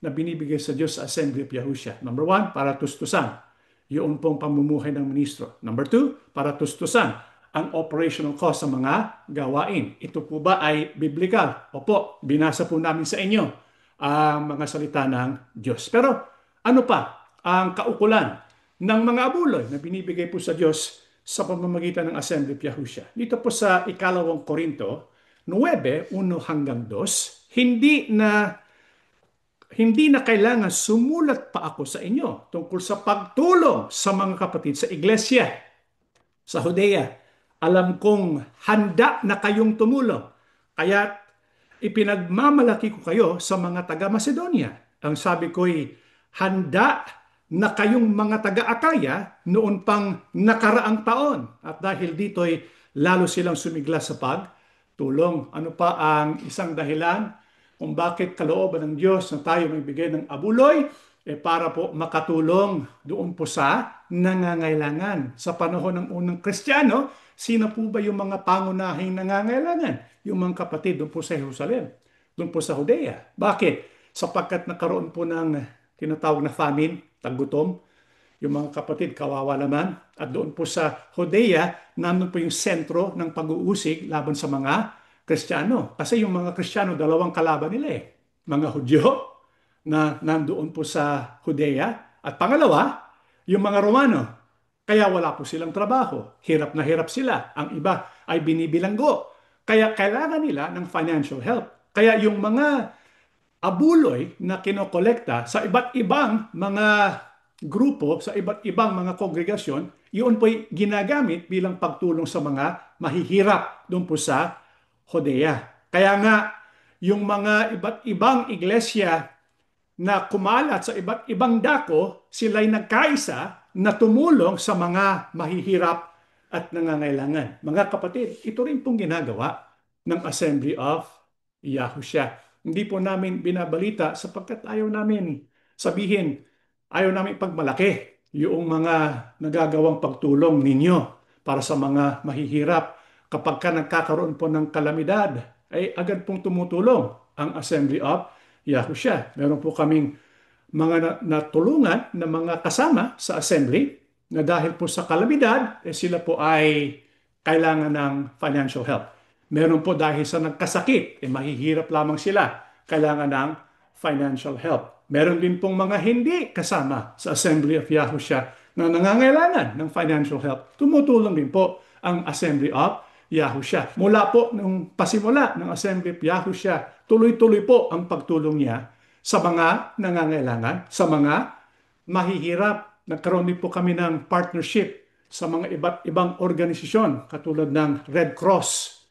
na binibigay sa Diyos sa Assembly of Yahusha? Number one, para tustusan yun pong pamumuhay ng ministro. Number two, para tustusan ang operational cost sa mga gawain. Ito po ba ay biblical? Opo, binasa po namin sa inyo ang mga salita ng Diyos. Pero ano pa ang kaukulan ng mga abuloy na binibigay po sa Diyos sa pamamagitan ng Assembly of Yahusha? Dito po sa ikalawang Korinto 9, 1 hanggang 2, hindi na kailangan sumulat pa ako sa inyo tungkol sa pagtulong sa mga kapatid sa iglesia sa Judea. Alam kong handa na kayong tumulong. Kaya ipinagmamalaki ko kayo sa mga taga-Macedonia. Ang sabi ko'y handa na kayong mga taga-Akaya noon pang nakaraang taon. At dahil dito'y lalo silang sumigla sa pagtulong. Ano pa ang isang dahilan kung bakit kalooban ng Diyos na tayo may bigay ng abuloy? Para po makatulong doon po sa nangangailangan. Sa panahon ng unang Kristiyano, sino po ba yung mga pangunahing nangangailangan? Yung mga kapatid doon po sa Jerusalem, doon po sa Judea. Bakit? Sapagkat nakaroon po ng tinatawag na famine, taggutom, yung mga kapatid kawawa naman. At doon po sa Judea, nandun po yung sentro ng pag-uusig laban sa mga Kristiyano. Kasi yung mga Kristiyano, dalawang kalaban nila eh. Mga Hudyo na nandoon po sa Judea. At pangalawa, yung mga Romano. Kaya wala po silang trabaho. Hirap na hirap sila. Ang iba ay binibilanggo. Kaya kailangan nila ng financial help. Kaya yung mga abuloy na kinokolekta sa iba't ibang mga grupo, sa iba't ibang mga kongregasyon, yun po'y ginagamit bilang pagtulong sa mga mahihirap doon po sa Judea. Kaya nga, yung mga iba't ibang iglesia na kumalat sa iba't ibang dako, sila'y nagkaisa na tumulong sa mga mahihirap at nangangailangan. Mga kapatid, ito rin pong ginagawa ng Assembly of Yahusha. Hindi po namin binabalita sapagkat ayaw namin sabihin, ayaw namin pagmalaki yung mga nagagawang pagtulong ninyo para sa mga mahihirap. Kapag ka nagkakaroon po ng kalamidad, ay agad pong tumutulong ang Assembly of Yahusha. Meron po kaming mga natulungan na mga kasama sa assembly na dahil po sa kalamidad, sila po ay kailangan ng financial help. Meron po dahil sa nagkasakit, mahihirap lamang sila, kailangan ng financial help. Meron din pong mga hindi kasama sa Assembly of Yahusha na nangangailangan ng financial help. Tumutulong din po ang Assembly of Yahusha. Mula po nung pasimula ng Assembly of Yahusha, tuloy-tuloy po ang pagtulong niya sa mga nangangailangan, sa mga mahihirap. Nagkaroon din po kami ng partnership sa mga iba't ibang organisasyon katulad ng Red Cross.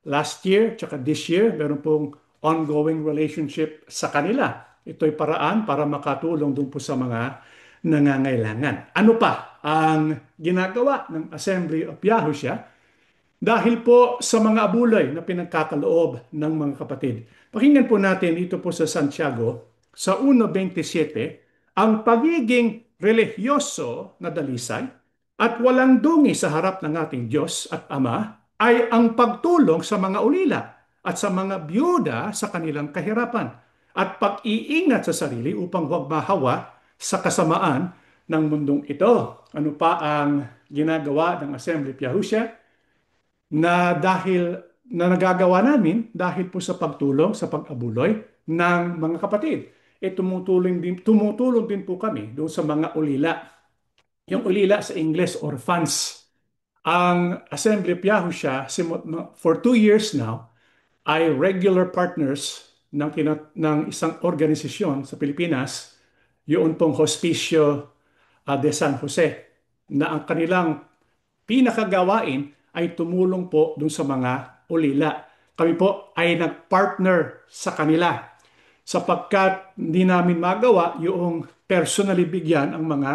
Last year, tsaka this year, meron pong ongoing relationship sa kanila. Ito'y paraan para makatulong doon po sa mga nangangailangan. Ano pa ang ginagawa ng Assembly of Yahusha? Dahil po sa mga abuloy na pinagkakaloob ng mga kapatid. Pakinggan po natin dito po sa Santiago, sa 1:27, ang pagiging relihiyoso na dalisay at walang dungi sa harap ng ating Diyos at Ama ay ang pagtulong sa mga ulila at sa mga byuda sa kanilang kahirapan at pag-iingat sa sarili upang huwag mahawa sa kasamaan ng mundong ito. Ano pa ang ginagawa ng Assembly of Yahusha? Na dahil na nagagawa namin dahil po sa pagtulong sa pag-abuloy ng mga kapatid. Tumutulong din po kami doon sa mga ulila. Yung ulila sa English, orphans. Ang Assembly of Yahusha for 2 years now ay regular partners ng isang organisasyon sa Pilipinas, yun pong Hospicio de San Jose, na ang kanilang pinakagawain ay tumulong po dun sa mga ulila. Kami po ay nag-partner sa kanila sapagkat hindi namin magawa yung personally bigyan ang mga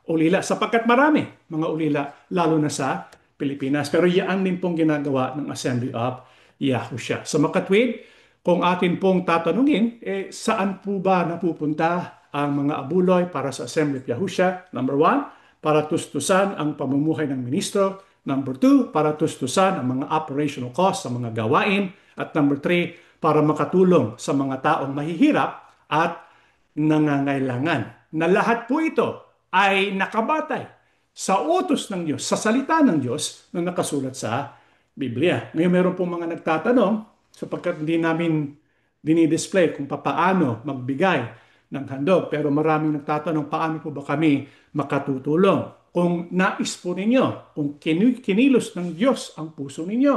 ulila sapagkat marami mga ulila lalo na sa Pilipinas. Pero yan din pong ginagawa ng Assembly of Yahusha. Sa makatwid, kung atin pong tatanungin, saan po ba napupunta ang mga abuloy para sa Assembly of Yahusha? Number one, para tustusan ang pamumuhay ng ministro. Number two, para tustusan ang mga operational costs sa mga gawain. At number three, para makatulong sa mga taong mahihirap at nangangailangan. Na lahat po ito ay nakabatay sa utos ng Diyos, sa salita ng Diyos na nakasulat sa Biblia. Ngayon meron pong mga nagtatanong sapagkat hindi namin dinidisplay kung paano magbigay ng handog. Pero maraming nagtatanong paano po ba kami makatutulong? Kung nais po ninyo, kung kinilos ng Diyos ang puso ninyo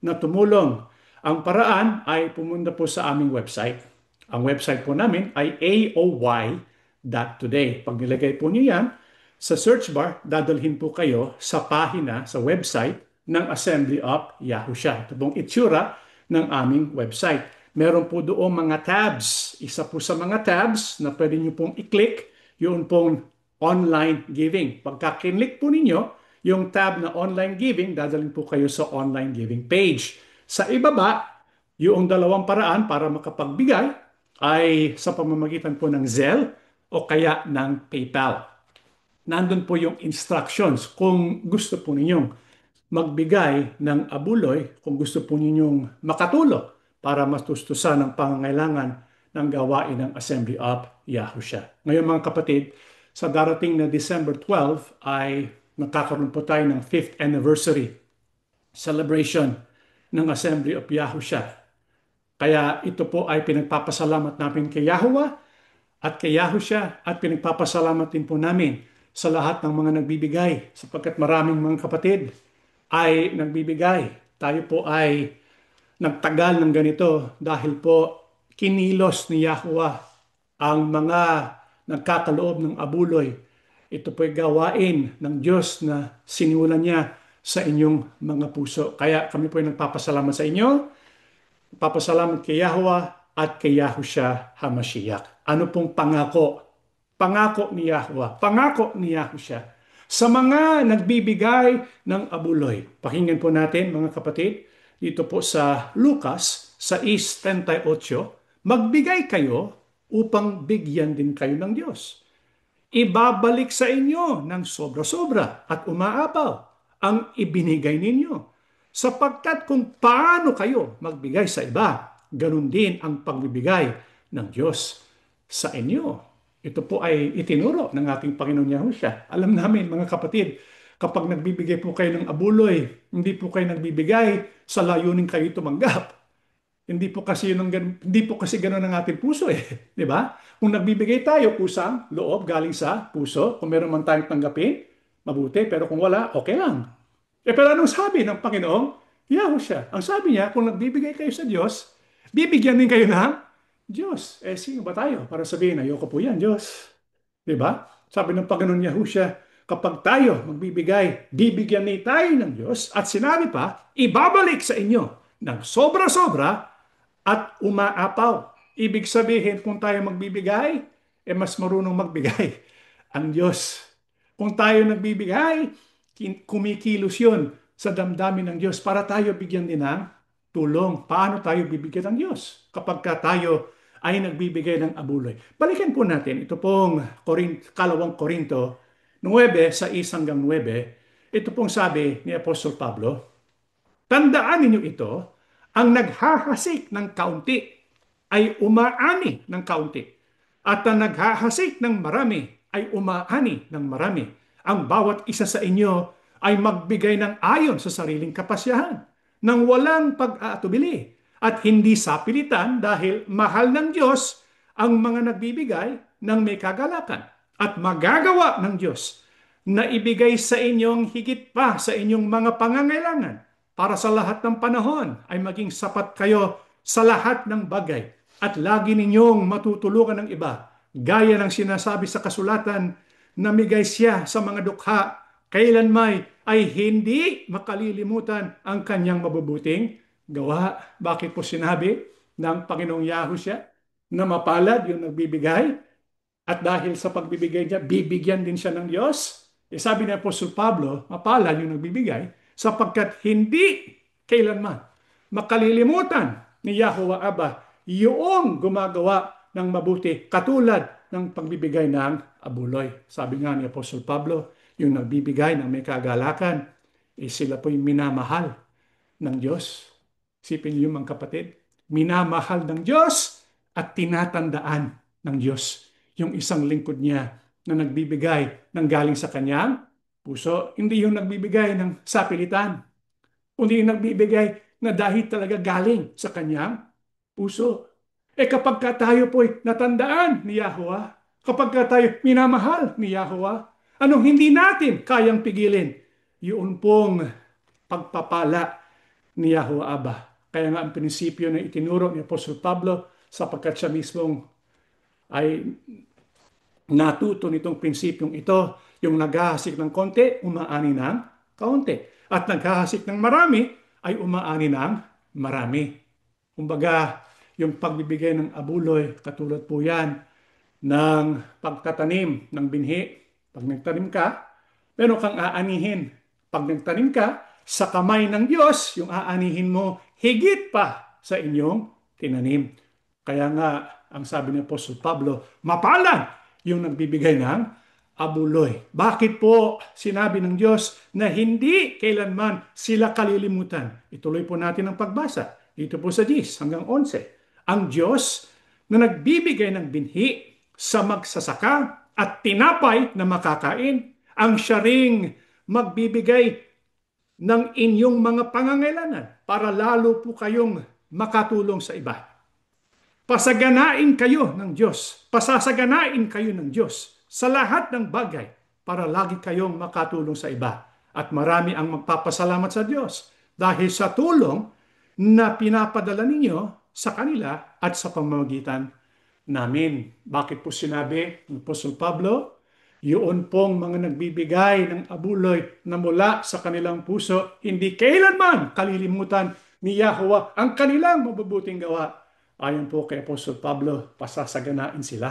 na tumulong, ang paraan ay pumunta po sa aming website. Ang website po namin ay aoy.today. Pag nilagay po niyo yan, sa search bar, dadalhin po kayo sa pahina, sa website ng Assembly of Yahusha. Ito pong itsura ng aming website. Meron po doon mga tabs. Isa po sa mga tabs na pwede nyo pong i-click, yun pong online giving. Pagka kinlik po ninyo, yung tab na online giving, dadalhin po kayo sa online giving page. Sa ibaba, yung dalawang paraan para makapagbigay ay sa pamamagitan po ng Zelle o kaya ng PayPal. Nandun po yung instructions kung gusto po ninyong magbigay ng abuloy, kung gusto po ninyong makatulong para matustusan ang pangangailangan ng gawain ng Assembly of Yahusha. Ngayon mga kapatid, sa darating na December 12 ay magkakaroon po tayo ng 5th anniversary celebration ng Assembly of Yahusha. Kaya ito po ay pinagpapasalamat namin kay Yahuwah at kay Yahusha at pinagpapasalamat din po namin sa lahat ng mga nagbibigay sapagkat maraming mga kapatid ay nagbibigay. Tayo po ay nagtagal ng ganito dahil po kinilos ni Yahuwah ang mga nagkakaloob ng abuloy. Ito po ay gawain ng Diyos na sinimulan niya sa inyong mga puso. Kaya kami po ay nagpapasalamat sa inyo. Nagpapasalamat kay Yahuwah at kay Yahushua HaMashiach. Ano pong pangako? Pangako ni Yahuwah, pangako ni Yahusha sa mga nagbibigay ng abuloy. Pakinggan po natin mga kapatid, dito po sa Lucas 6:38, magbigay kayo upang bigyan din kayo ng Diyos. Ibabalik sa inyo ng sobra-sobra at umaapaw ang ibinigay ninyo. Sapagkat kung paano kayo magbigay sa iba, ganun din ang pagbibigay ng Diyos sa inyo. Ito po ay itinuro ng ating Panginoon Yahushua. Alam namin mga kapatid, kapag nagbibigay po kayo ng abuloy, hindi po kayo nagbibigay sa layunin kayo tumanggap. Hindi po kasi ganoon ang ating puso eh, di ba? Kung nagbibigay tayo kusang loob galing sa puso, kung meron man tayong tanggapin, mabuti, pero kung wala, okay lang. Pero anong sabi ng Panginoong Yahushua? Ang sabi niya, kung nagbibigay kayo sa Diyos, bibigyan din kayo ng Diyos. Sino ba tayo para sabihin, ayoko po yan, Diyos? Diba? Sabi ng Panginoon Yahushua, kapag tayo magbibigay, bibigyan ni tayo ng Diyos at sinabi pa, ibabalik sa inyo ng sobra-sobra at umaapaw. Ibig sabihin, kung tayo magbibigay, mas marunong magbigay ang Diyos. Kung tayo nagbibigay, kumikilos yun sa damdamin ng Diyos para tayo bigyan din ng tulong. Paano tayo bibigyan ng Diyos kapag tayo ay nagbibigay ng abuloy? Balikan po natin ito pong 2 Korinto 9:6-9. Ito pong sabi ni Apostol Pablo, tandaan ninyo ito, ang naghahasik ng kaunti ay umaani ng kaunti. At ang naghahasik ng marami ay umaani ng marami. Ang bawat isa sa inyo ay magbigay ng ayon sa sariling kapasyahan, nang walang pag-aatubili at hindi sa pilitan dahil mahal ng Diyos ang mga nagbibigay ng may kagalakan at magagawa ng Diyos na ibigay sa inyong higit pa sa inyong mga pangangailangan para sa lahat ng panahon ay maging sapat kayo sa lahat ng bagay at lagi ninyong matutulungan ng iba. Gaya ng sinasabi sa kasulatan, namigay siya sa mga dukha, kailanmay ay hindi makalilimutan ang kanyang mabubuting gawa. Bakit po sinabi ng Panginoong Yahushua na mapalad yung nagbibigay? At dahil sa pagbibigay niya, bibigyan din siya ng Diyos. E sabi ni Apostol Pablo, mapalad yung nagbibigay sapagkat hindi kailanman makalilimutan ni Yahuwah Abba yung gumagawa ng mabuti katulad ng pagbibigay ng abuloy. Sabi nga ni Apostol Pablo, yung nagbibigay ng may kagalakan, sila po'y minamahal ng Diyos. Isipin niyo mga kapatid, minamahal ng Diyos at tinatandaan ng Diyos yung isang lingkod niya na nagbibigay ng galing sa kanyang puso. Hindi yung nagbibigay ng sapilitan, kundi yung nagbibigay na dahil talaga galing sa kanyang puso. Kapag ka tayo po'y natandaan ni Yahuwah, kapag ka tayo minamahal ni Yahuwah, anong hindi natin kayang pigilin? Yun pong pagpapala ni Yahuwah Abba. Kaya nga ang prinsipyo na itinuro ni Apostol Pablo sapagkat siya mismong ay natuto nitong prinsipyong ito, yung naghahasik ng konti, umaani ng kaunti. At naghahasik ng marami, ay umaani ng marami. Kumbaga, yung pagbibigay ng abuloy, katulad po yan ng pagtatanim ng binhi. Pag nagtanim ka, meron kang aanihin. Pag nagtanim ka, sa kamay ng Diyos, yung aanihin mo, higit pa sa inyong tinanim. Kaya nga, ang sabi ni Apostol Pablo, mapalad yung nagbibigay ng abuloy. Bakit po sinabi ng Diyos na hindi kailanman sila kalilimutan? Ituloy po natin ang pagbasa. Dito po sa 10 hanggang 11. Ang Diyos na nagbibigay ng binhi sa magsasaka at tinapay na makakain, ang siya ring magbibigay ng inyong mga pangangailangan para lalo po kayong makatulong sa iba. Pasaganain kayo ng Diyos. Pasasaganain kayo ng Diyos sa lahat ng bagay para lagi kayong makatulong sa iba. At marami ang magpapasalamat sa Diyos dahil sa tulong na pinapadala ninyo sa kanila at sa pamamagitan namin. Bakit po sinabi ng Apostol Pablo? Yun pong mga nagbibigay ng abuloy na mula sa kanilang puso, hindi kailanman kalilimutan ni Yahuwah ang kanilang mabubuting gawa. Ayon po kay Apostol Pablo, pasasaganain sila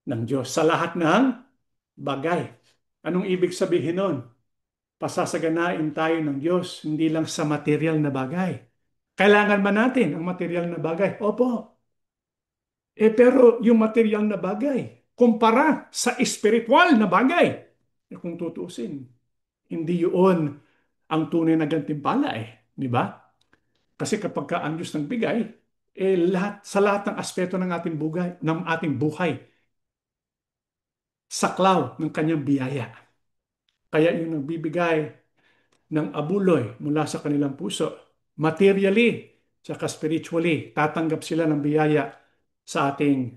ng Diyos sa lahat ng bagay. Anong ibig sabihin nun? Pasasaganain tayo ng Diyos, hindi lang sa material na bagay. Kailangan ba natin ang material na bagay? Opo. Pero yung material na bagay, kumpara sa espiritual na bagay, kung tutuusin, hindi yun ang tunay na gantimpala Di ba? Kasi kapag ka ang Diyos nagbigay, sa lahat ng aspeto ng ating buhay, saklaw ng kanyang biyaya. Kaya yung nagbibigay ng abuloy mula sa kanilang puso, materially, saka spiritually, tatanggap sila ng biyaya sa ating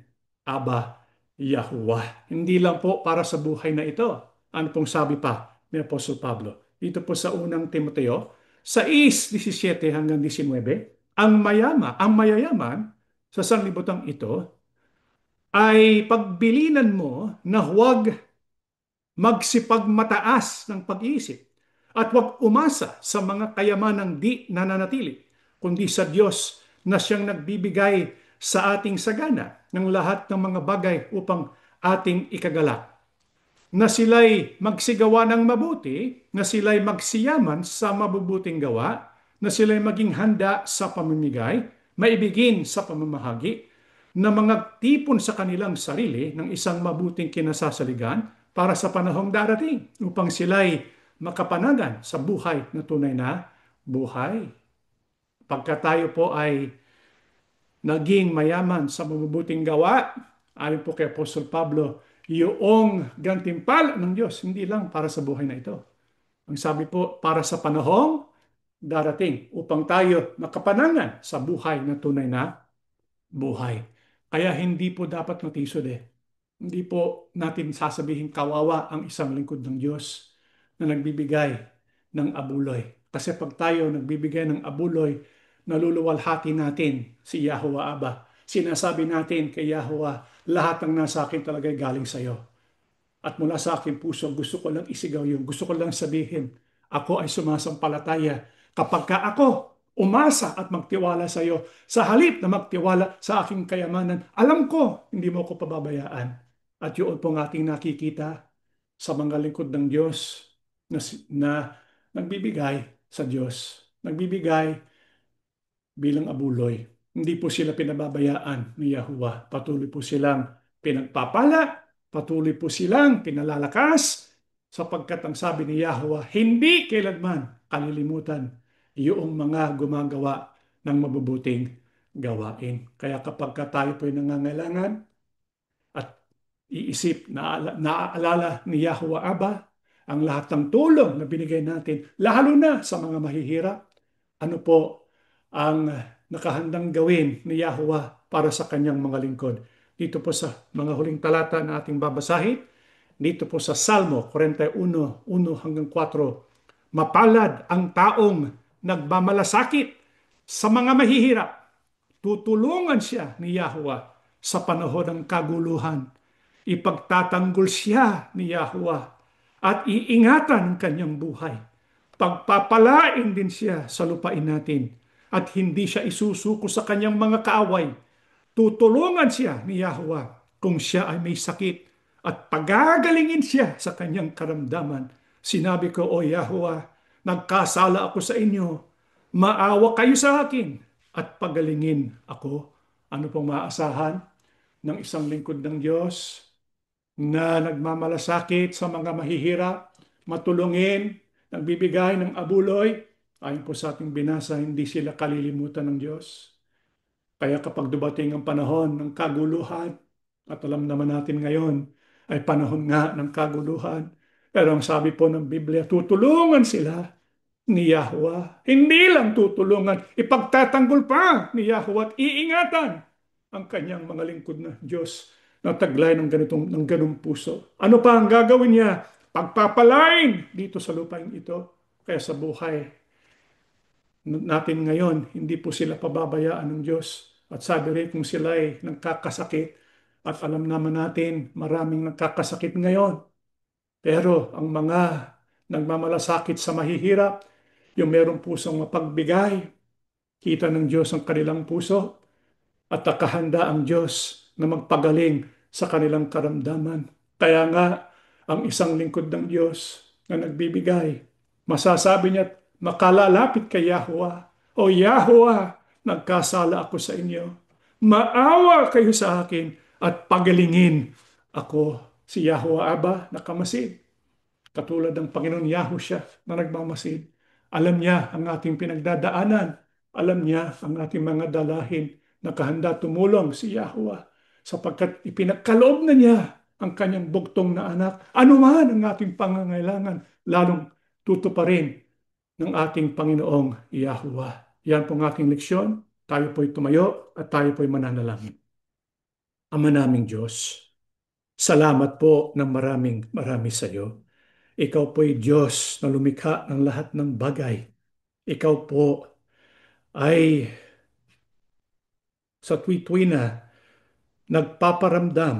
Aba Yahuwah. Hindi lang po para sa buhay na ito. Ano pong sabi pa ni Apostol Pablo? Dito po sa unang Timoteo, 6:17 hanggang 19, ang mayayaman sa sanlibutan ito ay pagbilinan mo na huwag magsipagmataas ng pag-iisip at huwag umasa sa mga kayamanang di nananatili, kundi sa Diyos na siyang nagbibigay sa ating sagana ng lahat ng mga bagay upang ating ikagalak. Na sila'y magsigawa ng mabuti, na sila'y magsiyaman sa mabubuting gawa, na sila'y maging handa sa pamimigay, maibigin sa pamamahagi, na mga tipon sa kanilang sarili ng isang mabuting kinasasaligan para sa panahong darating upang sila'y makapanagan sa buhay na tunay na buhay. Pagka tayo po ay naging mayaman sa mabubuting gawa, ayon po kay Apostol Pablo, yung gantimpala ng Diyos, hindi lang para sa buhay na ito. Ang sabi po, para sa panahong darating upang tayo makapanangan sa buhay na tunay na buhay. Kaya hindi po dapat matisod Hindi po natin sasabihin kawawa ang isang lingkod ng Diyos na nagbibigay ng abuloy. Kasi pag tayo nagbibigay ng abuloy, naluluwalhati natin si Yahweh Abba. Sinasabi natin kay Yahweh, lahat ng nasa akin talaga galing sa iyo. At mula sa aking puso, gusto ko lang isigaw yun. Gusto ko lang sabihin, ako ay sumasampalataya. Kapag ka ako umasa at magtiwala sa iyo, sa halip na magtiwala sa aking kayamanan, alam ko, hindi mo ko pababayaan. At yun po ang ating nakikita sa mga lingkod ng Diyos na nagbibigay sa Diyos. Nagbibigay bilang abuloy. Hindi po sila pinababayaan ni Yahuwah. Patuloy po silang pinagpapala, patuloy po silang pinalalakas, sapagkat ang sabi ni Yahuwah, hindi kailanman kalilimutan yung mga gumagawa ng mabubuting gawain. Kaya kapag tayo po ay nangangailangan at iisip na naaalala ni Yahuwah Abba ang lahat ng tulong na binigay natin, lalo na sa mga mahihirap, ano po ang nakahandang gawin ni Yahuwah para sa kanyang mga lingkod. Dito po sa mga huling talata na ating babasahin, dito po sa Salmo 41, 1 hanggang 4, mapalad ang taong nagmamalasakit sa mga mahihirap. Tutulungan siya ni Yahuwah sa panahon ng kaguluhan. Ipagtatanggol siya ni Yahuwah at iingatan ang kanyang buhay. Pagpapalain din siya sa lupain natin at hindi siya isusuko sa kanyang mga kaaway. Tutulungan siya ni Yahuwah kung siya ay may sakit at pagagalingin siya sa kanyang karamdaman. Sinabi ko, O Yahuwah, nagkasala ako sa inyo. Maawa kayo sa akin at pagalingin ako. Ano pong maasahan ng isang lingkod ng Diyos na nagmamalasakit sa mga mahihirap, matulungin, nagbibigay ng abuloy? Ayon po sa ating binasa, hindi sila kalilimutan ng Diyos. Kaya kapag dumating ang panahon ng kaguluhan, at alam naman natin ngayon ay panahon nga ng kaguluhan, pero ang sabi po ng Biblia, tutulungan sila ni Yahweh. Hindi lang tutulungan, ipagtatanggol pa ni Yahweh at iingatan ang kanyang mga lingkod na Diyos na taglay ng ganung puso. Ano pa ang gagawin niya? Pagpapalain dito sa lupain ito. Kaya sa buhay natin ngayon, hindi po sila pababayaan ng Diyos. At sabi rin kung sila ay nagkakasakit, at alam naman natin maraming nagkakasakit ngayon. Pero ang mga nagmamalasakit sa mahihirap, yung merong pusong mapagbigay, kita ng Diyos ang kanilang puso at nakahanda ang Diyos na magpagaling sa kanilang karamdaman. Kaya nga, ang isang lingkod ng Diyos na nagbibigay, masasabi niya, makalalapit kay Yahuwah, O Yahuwah, nagkasala ako sa inyo. Maawa kayo sa akin at pagalingin ako. Si Yahuwah Abba nakamasid. Katulad ng Panginoon Yahushua na nagmamasid. Alam niya ang ating pinagdadaanan. Alam niya ang ating mga dalahin. Nakahanda tumulong si Yahuwah sapagkat ipinagkaloob na niya ang kanyang bugtong na anak. Ano man ang ating pangangailangan, lalong tutuparin ng ating Panginoong Yahuwah. Yan pong ating leksyon. Tayo po'y tumayo at tayo po'y mananalangin. Ama naming Diyos, salamat po ng maraming marami sa iyo. Ikaw po'y Diyos na lumikha ng lahat ng bagay. Ikaw po ay sa tuwi-tuwi na nagpaparamdam,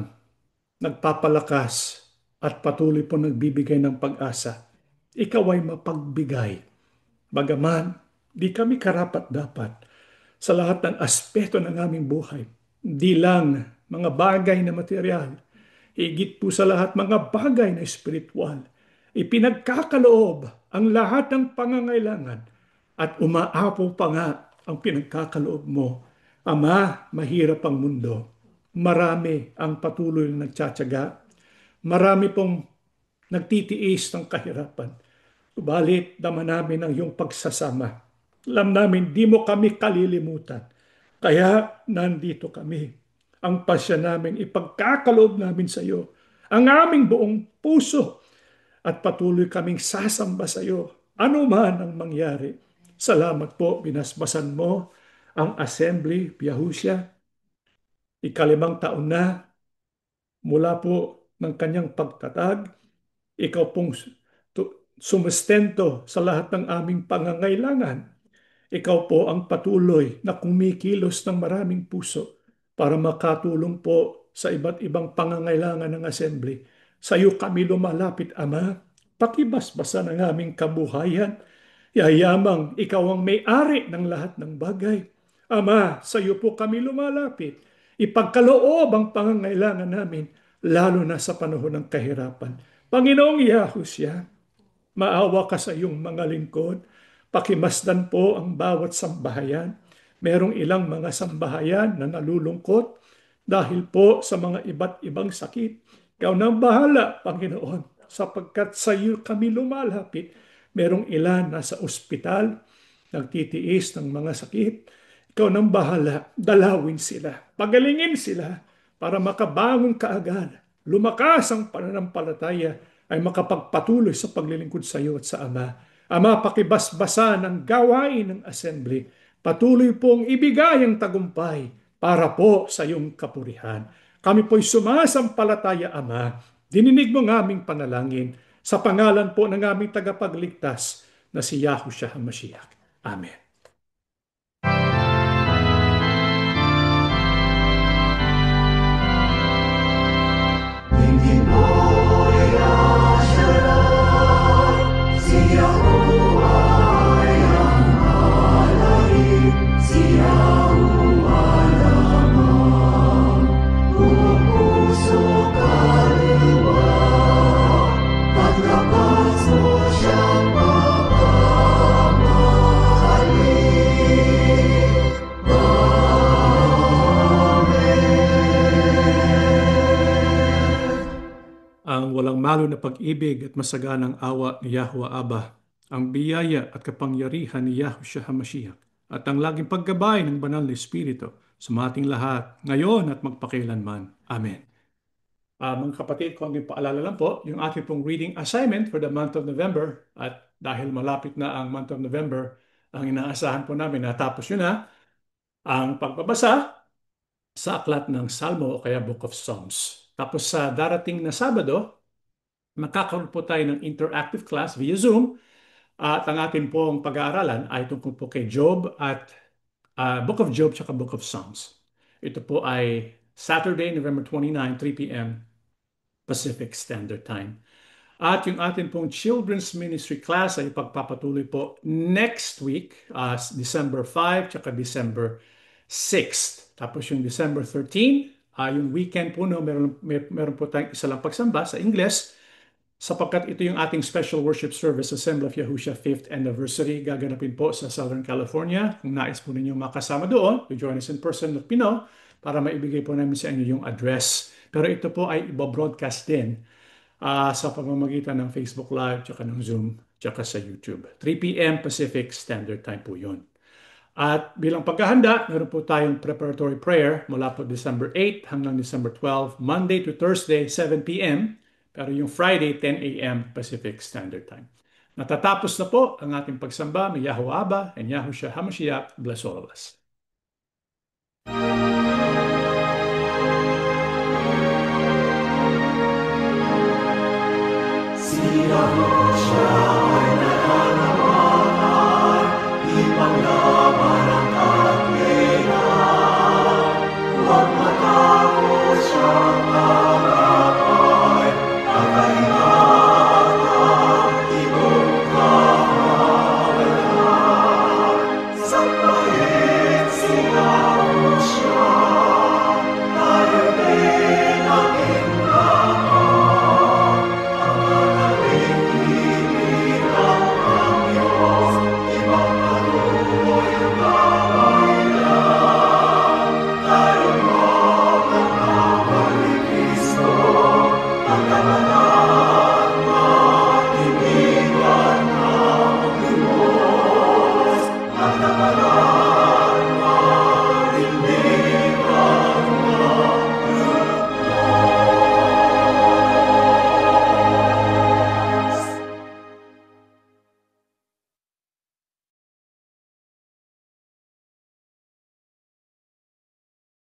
nagpapalakas, at patuloy po nagbibigay ng pag-asa. Ikaw ay mapagbigay. Bagaman, di kami karapat-dapat sa lahat ng aspeto ng aming buhay. Di lang mga bagay na material, higit po sa lahat mga bagay na espiritual. Ipinagkakaloob ang lahat ng pangangailangan at umaapaw pa nga ang pinagkakaloob mo. Ama, mahirap ang mundo. Marami ang patuloy na nagtsatsaga. Marami pong nagtitiis ng kahirapan. Subalit, dama namin ang iyong pagsasama. Alam namin, di mo kami kalilimutan. Kaya, nandito kami. Ang pasya namin, ipagkakaloob namin sa iyo. Ang aming buong puso at patuloy kaming sasamba sa iyo. Ano man ang mangyari. Salamat po, binasbasan mo ang Assembly Yahushua. Ikalimang taon na mula po ng kanyang pagtatag. Ikaw pong sumustento sa lahat ng aming pangangailangan. Ikaw po ang patuloy na kumikilos ng maraming puso para makatulong po sa iba't ibang pangangailangan ng assembly. Sa iyo kami lumalapit, Ama. Pakibasbasan ang aming kabuhayan. Yayamang ikaw ang may-ari ng lahat ng bagay. Ama, sa iyo po kami lumalapit. Ipagkaloob ang pangangailangan namin, lalo na sa panahon ng kahirapan. Panginoong Yahushua, maawa ka sa iyong mga lingkod. Pakimasdan po ang bawat sambahayan. Merong ilang mga sambahayan na nalulungkot dahil po sa mga iba't ibang sakit. Ikaw na ang bahala, Panginoon, sapagkat sa iyo kami lumalapit. Merong ilan na sa ospital, nagtitiis ng mga sakit. Ikaw nang bahala, dalawin sila, pagalingin sila para makabangon kaagad. Lumakas ang pananampalataya ay makapagpatuloy sa paglilingkod sa iyo at sa Ama. Ama, pakibasbasa ng gawain ng assembly. Patuloy pong ibigay ang tagumpay para po sa iyong kapurihan. Kami po'y sumasampalataya, Ama. Dininig mo ng aming panalangin sa pangalan po ng aming tagapagligtas na si Yahushua HaMashiach. Amen. Ang walang malo na pag-ibig at masaganang awa ni Yahweh Abba, ang biyaya at kapangyarihan ni Yahushua HaMashiach, at ang laging paggabay ng banal na Espiritu sa ating lahat, ngayon at magpakailanman. Amen. Mga kapatid, kung ang paalala lang po, yung ating pong reading assignment for the month of November, at dahil malapit na ang month of November, ang inaasahan po namin natapos yun na ang pagbabasa sa aklat ng Salmo o kaya Book of Psalms. Tapos sa darating na Sabado, magkakaroon po tayo ng interactive class via Zoom at ang atin pong pag-aaralan ay tungkol po kay Job at Book of Job at Book of Psalms. Ito po ay Saturday, November 29, 3 p.m. Pacific Standard Time. At yung atin pong children's ministry class ay pagpapatuloy po next week, December 5 at December 6th. Tapos yung December 13, yung weekend po, no, meron po tayong isa lang pagsamba sa Ingles, sapagkat ito yung ating special worship service, Assembly of Yahushua 5th Anniversary. Gaganapin po sa Southern California. Kung nais po ninyo makasama doon, to join us in person at Pino, para maibigay po namin sa inyo yung address. Pero ito po ay ibabroadcast din sa pamamagitan ng Facebook Live, tsaka ng Zoom, tsaka sa YouTube. 3 p.m. Pacific Standard Time po yun. At bilang paghahanda, meron po tayong preparatory prayer mula po December 8 hanggang December 12, Monday to Thursday, 7 p.m., pero yung Friday, 10 a.m. Pacific Standard Time. Natatapos na po ang ating pagsamba. May Yahweh Abba and Yahushua HaMashiach bless all of us. Yahuwah